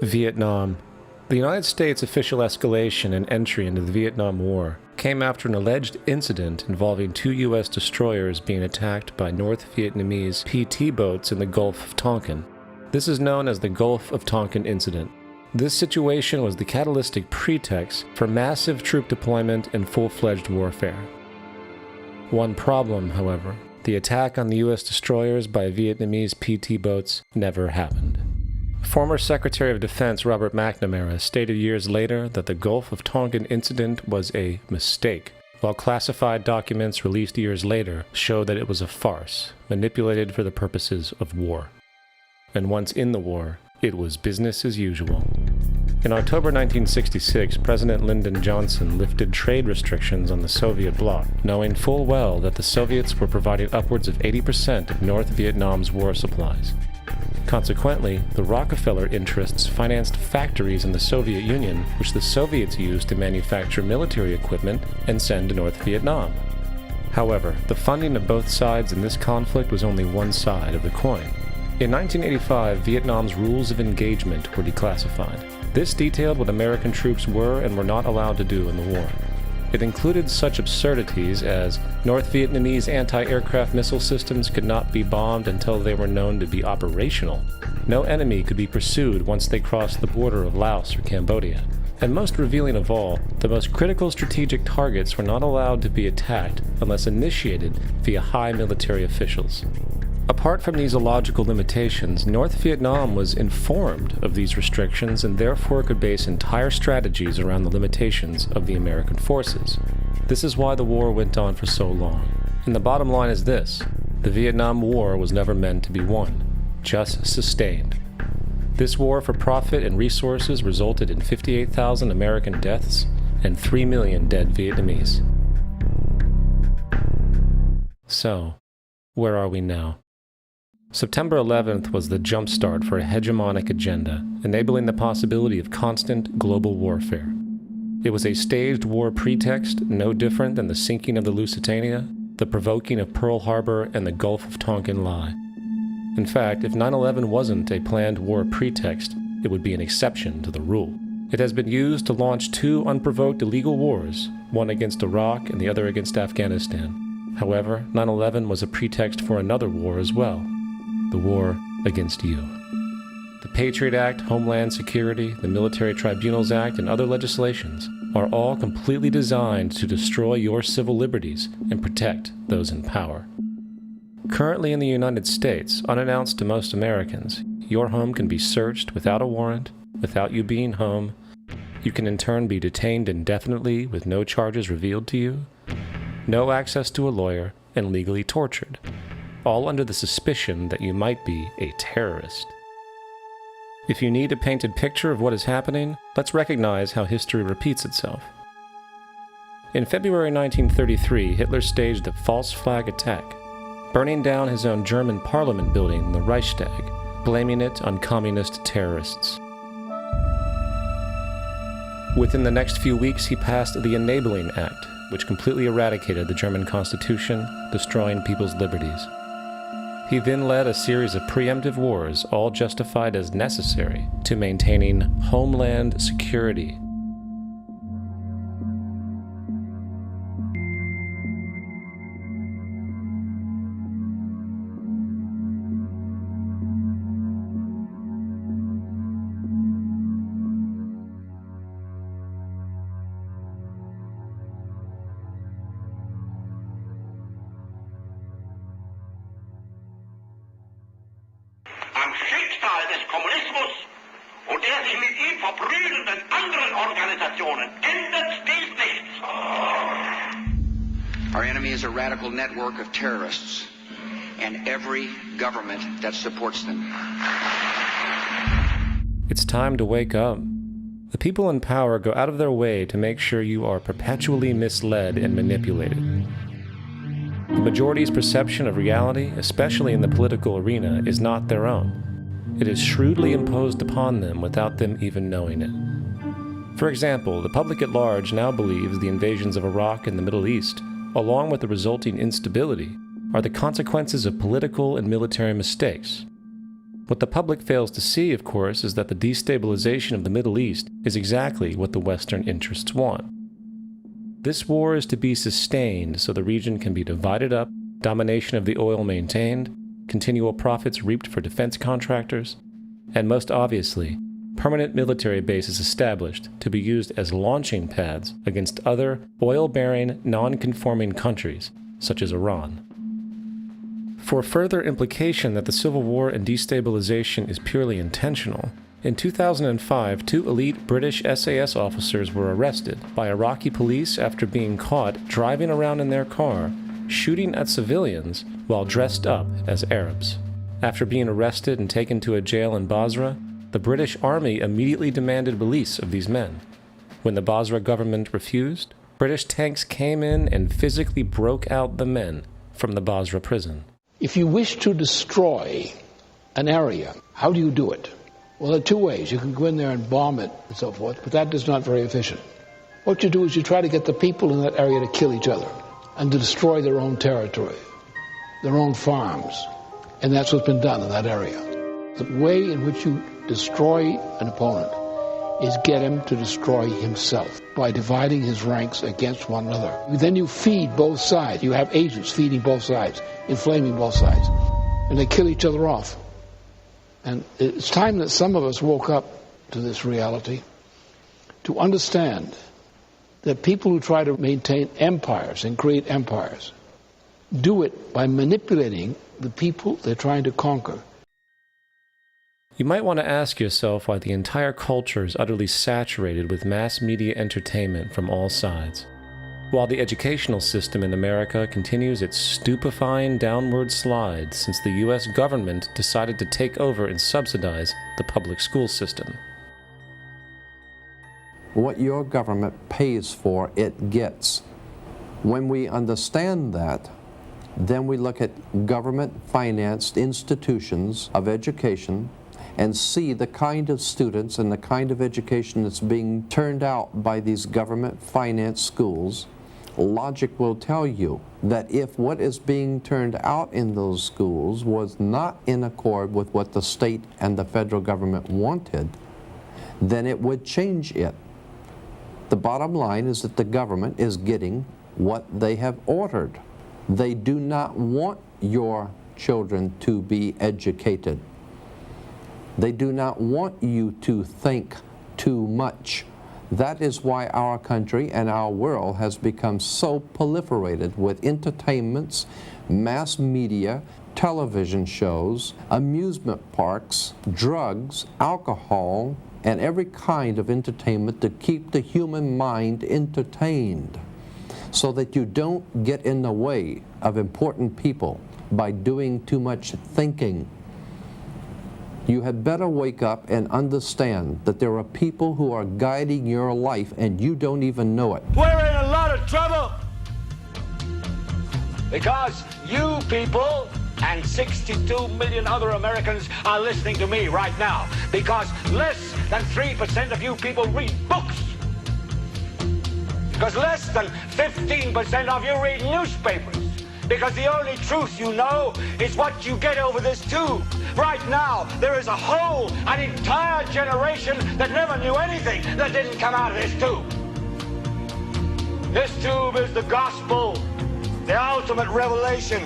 Vietnam. The United States' official escalation and entry into the Vietnam War came after an alleged incident involving two U.S. destroyers being attacked by North Vietnamese PT boats in the Gulf of Tonkin. This is known as the Gulf of Tonkin Incident. This situation was the catalytic pretext for massive troop deployment and full-fledged warfare. One problem, however, the attack on the U.S. destroyers by Vietnamese PT boats never happened. Former Secretary of Defense Robert McNamara stated years later that the Gulf of Tonkin incident was a mistake, while classified documents released years later showed that it was a farce, manipulated for the purposes of war. And once in the war, it was business as usual. In October 1966, President Lyndon Johnson lifted trade restrictions on the Soviet bloc, knowing full well that the Soviets were providing upwards of 80% of North Vietnam's war supplies. Consequently, the Rockefeller interests financed factories in the Soviet Union, which the Soviets used to manufacture military equipment and send to North Vietnam. However, the funding of both sides in this conflict was only one side of the coin. In 1985, Vietnam's rules of engagement were declassified. This detailed what American troops were and were not allowed to do in the war. It included such absurdities as North Vietnamese anti-aircraft missile systems could not be bombed until they were known to be operational. No enemy could be pursued once they crossed the border of Laos or Cambodia. And most revealing of all, the most critical strategic targets were not allowed to be attacked unless initiated via high military officials. Apart from these illogical limitations, North Vietnam was informed of these restrictions and therefore could base entire strategies around the limitations of the American forces. This is why the war went on for so long. And the bottom line is this: the Vietnam War was never meant to be won, just sustained. This war for profit and resources resulted in 58,000 American deaths and 3 million dead Vietnamese. So, where are we now? September 11th was the jumpstart for a hegemonic agenda, enabling the possibility of constant global warfare. It was a staged war pretext, no different than the sinking of the Lusitania, the provoking of Pearl Harbor, and the Gulf of Tonkin lie. In fact, if 9/11 wasn't a planned war pretext, it would be an exception to the rule. It has been used to launch two unprovoked illegal wars, one against Iraq and the other against Afghanistan. However, 9/11 was a pretext for another war as well. The war against you. The Patriot Act, Homeland Security, the Military Tribunals Act, and other legislations are all completely designed to destroy your civil liberties and protect those in power. Currently in the United States, unannounced to most Americans, your home can be searched without a warrant, without you being home. You can in turn be detained indefinitely with no charges revealed to you, no access to a lawyer, and legally tortured, all under the suspicion that you might be a terrorist. If you need a painted picture of what is happening, let's recognize how history repeats itself. In February 1933, Hitler staged a false flag attack, burning down his own German parliament building, the Reichstag, blaming it on communist terrorists. Within the next few weeks, he passed the Enabling Act, which completely eradicated the German Constitution, destroying people's liberties. He then led a series of preemptive wars, all justified as necessary to maintaining homeland security. Am Schicksal des Kommunismus und der sich mit ihm verbrüdernden anderen Organisationen ändert dies nichts. Our enemy is a radical network of terrorists and every government that supports them. It's time to wake up. The people in power go out of their way to make sure you are perpetually misled and manipulated. The majority's perception of reality, especially in the political arena, is not their own. It is shrewdly imposed upon them without them even knowing it. For example, the public at large now believes the invasions of Iraq and the Middle East, along with the resulting instability, are the consequences of political and military mistakes. What the public fails to see, of course, is that the destabilization of the Middle East is exactly what the Western interests want. This war is to be sustained so the region can be divided up, domination of the oil maintained, continual profits reaped for defense contractors, and most obviously, permanent military bases established to be used as launching pads against other oil-bearing, non-conforming countries, such as Iran. For further implication that the civil war and destabilization is purely intentional, in 2005, 2 elite British SAS officers were arrested by Iraqi police after being caught driving around in their car, shooting at civilians while dressed up as Arabs. After being arrested and taken to a jail in Basra, the British Army immediately demanded release of these men. When the Basra government refused, British tanks came in and physically broke out the men from the Basra prison. If you wish to destroy an area, how do you do it? Well, there are 2 ways. You can go in there and bomb it and so forth, but that is not very efficient. What you do is you try to get the people in that area to kill each other and to destroy their own territory, their own farms. And that's what's been done in that area. The way in which you destroy an opponent is get him to destroy himself by dividing his ranks against one another. Then you feed both sides. You have agents feeding both sides, inflaming both sides, and they kill each other off. And it's time that some of us woke up to this reality, to understand that people who try to maintain empires and create empires do it by manipulating the people they're trying to conquer. You might want to ask yourself why the entire culture is utterly saturated with mass media entertainment from all sides. While the educational system in America continues its stupefying downward slide since the U.S. government decided to take over and subsidize the public school system. What your government pays for, it gets. When we understand that, then we look at government-financed institutions of education and see the kind of students and the kind of education that's being turned out by these government-financed schools. Logic will tell you that if what is being turned out in those schools was not in accord with what the state and the federal government wanted, then it would change it. The bottom line is that the government is getting what they have ordered. They do not want your children to be educated. They do not want you to think too much. That is why our country and our world has become so proliferated with entertainments, mass media, television shows, amusement parks, drugs, alcohol, and every kind of entertainment to keep the human mind entertained, so that you don't get in the way of important people by doing too much thinking. You had better wake up and understand that there are people who are guiding your life and you don't even know it. We're in a lot of trouble because you people and 62 million other Americans are listening to me right now, because less than 3% of you people read books, because less than 15% of you read newspapers, because the only truth you know is what you get over this tube. Right now, there is an entire generation that never knew anything that didn't come out of this tube. This tube is the gospel, the ultimate revelation.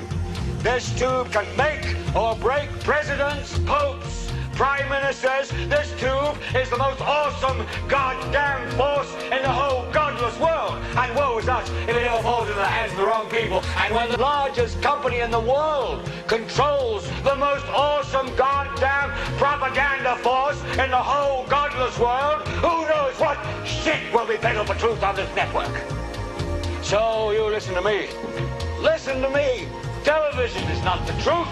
This tube can make or break presidents, popes, prime ministers. This tube is the most awesome goddamn force in the whole godless world. And woe is us if it ever falls into the hands of the wrong people. And when the largest company in the world controls the most awesome goddamn propaganda force in the whole godless world, who knows what shit will be peddled for truth on this network. So you listen to me. Listen to me. Television is not the truth.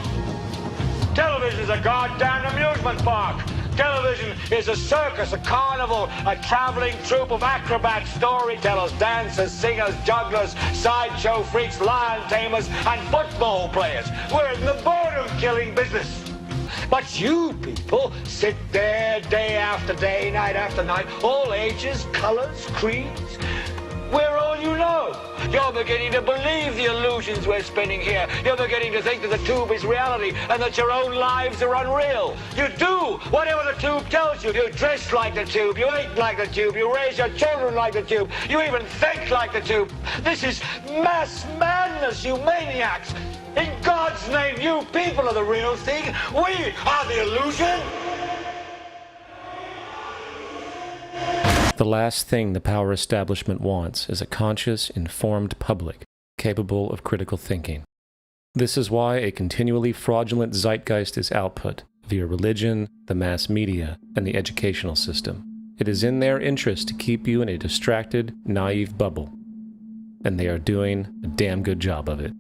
Television is a goddamn amusement park. Television is a circus, a carnival, a traveling troupe of acrobats, storytellers, dancers, singers, jugglers, sideshow freaks, lion tamers, and football players. We're in the boredom-killing business. But you people sit there day after day, night after night, all ages, colors, creeds. We're all you know. You're beginning to believe the illusions we're spinning here. You're beginning to think that the tube is reality and that your own lives are unreal. You do whatever the tube tells you. You dress like the tube. You eat like the tube. You raise your children like the tube. You even think like the tube. This is mass madness, you maniacs. In God's name, you people are the real thing. We are the illusion. The last thing the power establishment wants is a conscious, informed public capable of critical thinking. This is why a continually fraudulent zeitgeist is output via religion, the mass media, and the educational system. It is in their interest to keep you in a distracted, naive bubble, and they are doing a damn good job of it.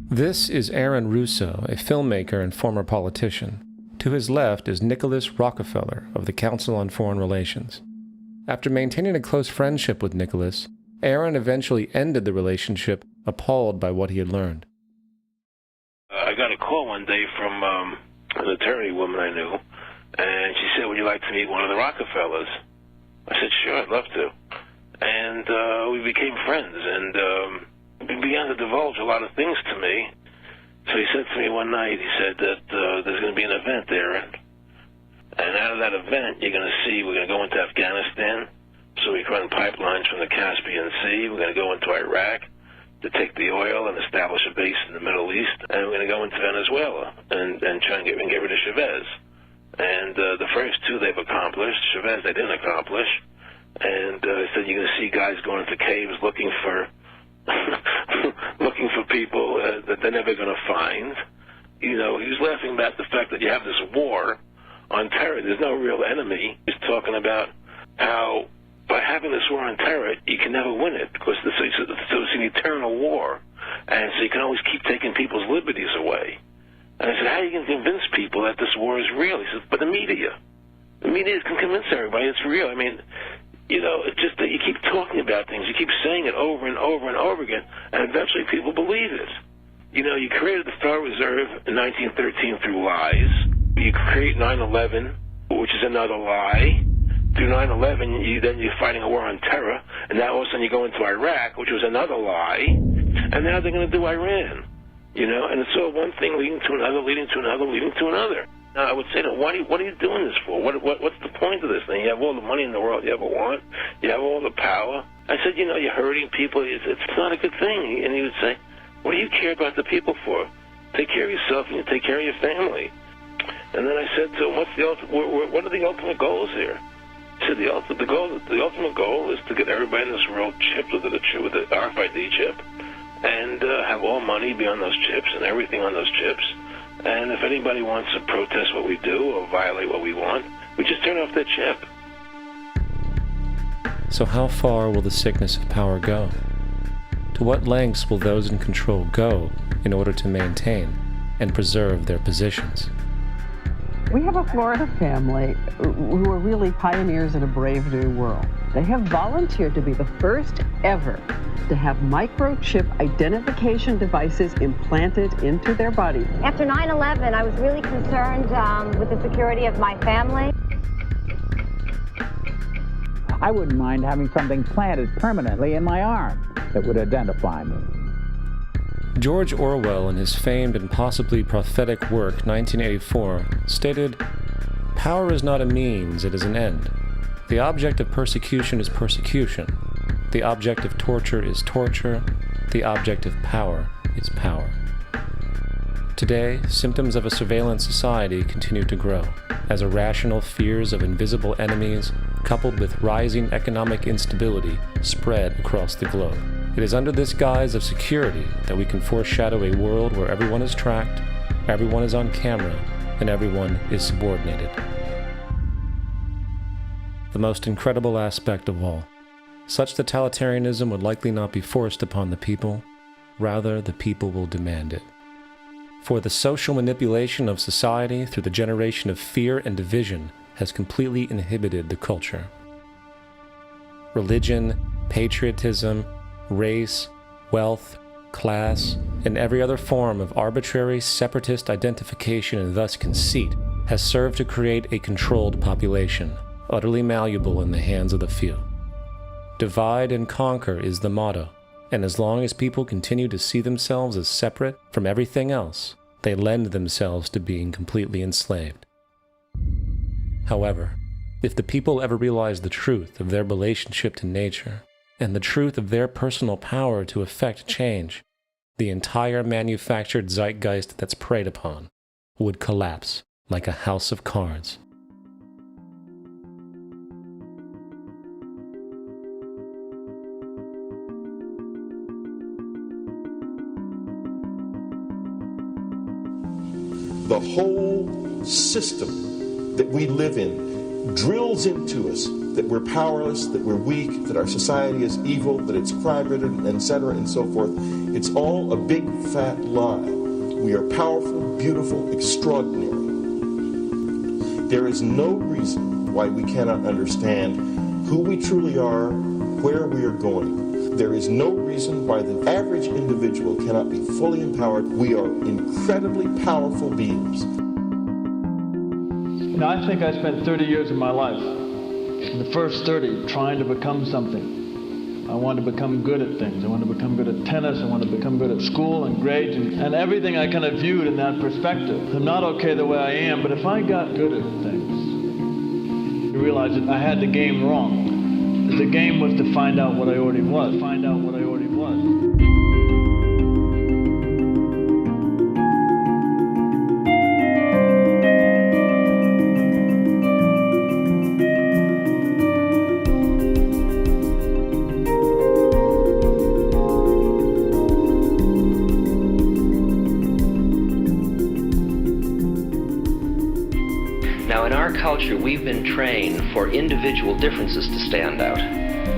This is Aaron Russo, a filmmaker and former politician. To his left is Nicholas Rockefeller of the Council on Foreign Relations. After maintaining a close friendship with Nicholas, Aaron eventually ended the relationship, appalled by what he had learned. I got a call one day from an attorney woman I knew, and she said, would you like to meet one of the Rockefellers? I said, sure, I'd love to. And we became friends, and he began to divulge a lot of things to me. So he said to me one night, he said that there's going to be an event there, and out of that event, you're going to see we're going to go into Afghanistan, so we can run pipelines from the Caspian Sea. We're going to go into Iraq to take the oil and establish a base in the Middle East, and we're going to go into Venezuela and try and get rid of Chavez. And the first two they've accomplished. Chavez they didn't accomplish. And he said you're going to see guys going into caves looking for looking for people that they're never going to find. You know, he was laughing about the fact that you have this war on terror. There's no real enemy. He's talking about how by having this war on terror, you can never win it because so it's an eternal war. And so you can always keep taking people's liberties away. And I said, how are you going to convince people that this war is real? He said, but the media can convince everybody it's real. I mean, you know, it's just that you keep talking about things. You keep saying it over and over and over again, and eventually people believe it. You know, you created the Federal Reserve in 1913 through lies. You create 9/11, which is another lie. Through 9/11, then you're fighting a war on terror, and now all of a sudden you go into Iraq, which was another lie, and now they're going to do Iran. You know, and it's all one thing leading to another, leading to another, leading to another. Now, I would say to them, what are you doing this for? What's the point of this thing? You have all the money in the world you ever want. You have all the power. I said, you know, you're hurting people. It's not a good thing. And he would say, what do you care about the people for? Take care of yourself and you take care of your family. And then I said to him, what are the ultimate goals here? He said the ultimate goal is to get everybody in this world chipped with the RFID chip, and have all money be on those chips and everything on those chips. And if anybody wants to protest what we do or violate what we want, we just turn off that chip. So how far will the sickness of power go? To what lengths will those in control go in order to maintain and preserve their positions? We have a Florida family who are really pioneers in a brave new world. They have volunteered to be the first ever to have microchip identification devices implanted into their body. After 9/11, I was really concerned with the security of my family. I wouldn't mind having something planted permanently in my arm that would identify me. George Orwell, in his famed and possibly prophetic work 1984, stated, "Power is not a means, it is an end. The object of persecution is persecution. The object of torture is torture. The object of power is power." Today, symptoms of a surveillance society continue to grow, as irrational fears of invisible enemies, coupled with rising economic instability, spread across the globe. It is under this guise of security that we can foreshadow a world where everyone is tracked, everyone is on camera, and everyone is subordinated. The most incredible aspect of all, such totalitarianism would likely not be forced upon the people, rather the people will demand it. For the social manipulation of society through the generation of fear and division has completely inhibited the culture. Religion, patriotism, race, wealth, class, and every other form of arbitrary separatist identification and thus conceit has served to create a controlled population, utterly malleable in the hands of the few. Divide and conquer is the motto, and as long as people continue to see themselves as separate from everything else, they lend themselves to being completely enslaved. However, if the people ever realize the truth of their relationship to nature, and the truth of their personal power to effect change, the entire manufactured zeitgeist that's preyed upon would collapse like a house of cards. The whole system that we live in drills into us that we're powerless, that we're weak, that our society is evil, that it's crime-ridden, etc., and so forth. It's all a big, fat lie. We are powerful, beautiful, extraordinary. There is no reason why we cannot understand who we truly are, where we are going. There is no reason why the average individual cannot be fully empowered. We are incredibly powerful beings. You know, I think I spent 30 years of my life, in the first 30, trying to become something. I wanted to become good at things. I wanted to become good at tennis. I wanted to become good at school and grades and everything I kind of viewed in that perspective. I'm not okay the way I am, but if I got good at things, you realize that I had the game wrong. The game was to find out what I already was. Now, in our culture, we've been trained for individual differences to stand out.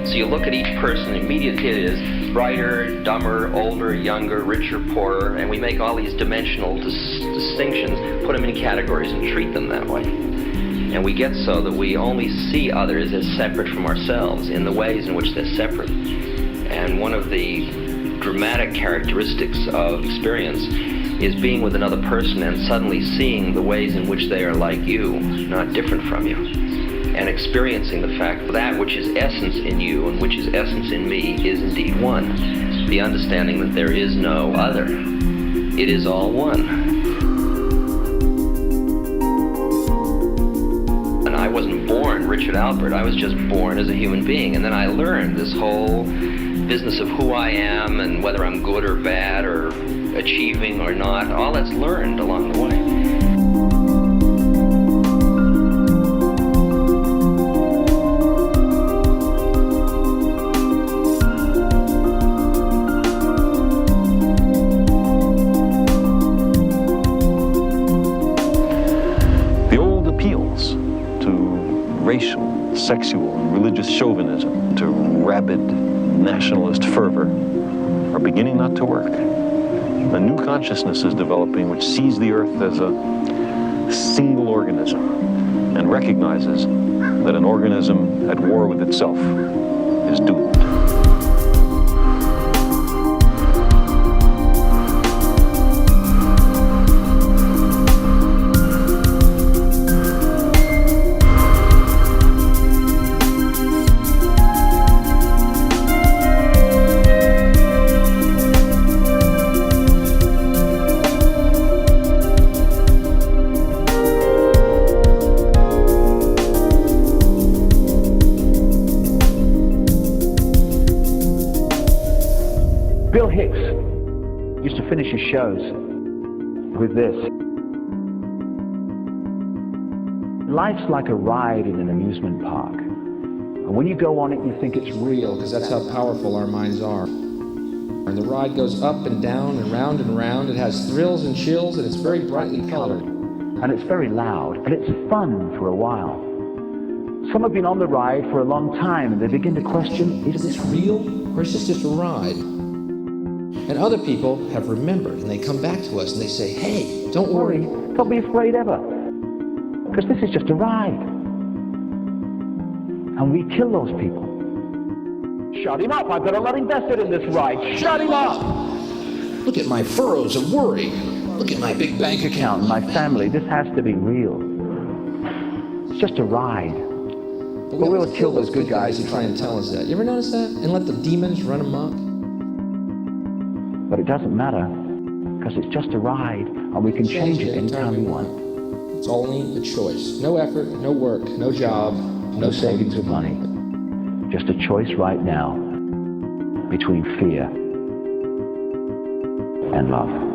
So you look at each person, immediately it is brighter, dumber, older, younger, richer, poorer, and we make all these dimensional distinctions, put them in categories and treat them that way. And we get so that we only see others as separate from ourselves in the ways in which they're separate. And one of the dramatic characteristics of experience is being with another person and suddenly seeing the ways in which they are like you, not different from you. And experiencing the fact that which is essence in you and which is essence in me is indeed one. The understanding that there is no other. It is all one. And I wasn't born Richard Albert, I was just born as a human being. And then I learned this whole business of who I am and whether I'm good or bad or achieving or not. All that's learned along the way. racial, sexual, and religious chauvinism to rabid nationalist fervor are beginning not to work. A new consciousness is developing which sees the earth as a single organism and recognizes that an organism at war with itself is doomed. Bill Hicks used to finish his shows with this. Life's like a ride in an amusement park. And when you go on it, you think it's real, because that's how powerful our minds are. And the ride goes up and down and round and round. It has thrills and chills, and it's very brightly colored. And it's very loud, and it's fun for a while. Some have been on the ride for a long time, and they begin to question, is this real, or is this just a ride? And other people have remembered, and they come back to us and they say, hey, don't worry. Don't be afraid ever, because this is just a ride. And we kill those people. Shut him up, I've got a lot invested in this ride. Shut him up! Look at my furrows of worry. Look at my big bank account. My family, this has to be real. It's just a ride. But we'll kill those good guys who try and tell us that. You ever notice that? And let the demons run amok? But it doesn't matter, because it's just a ride, and we can change it anytime we want. It's only a choice. No effort, no work, no job, no savings of money. Just a choice right now between fear and love.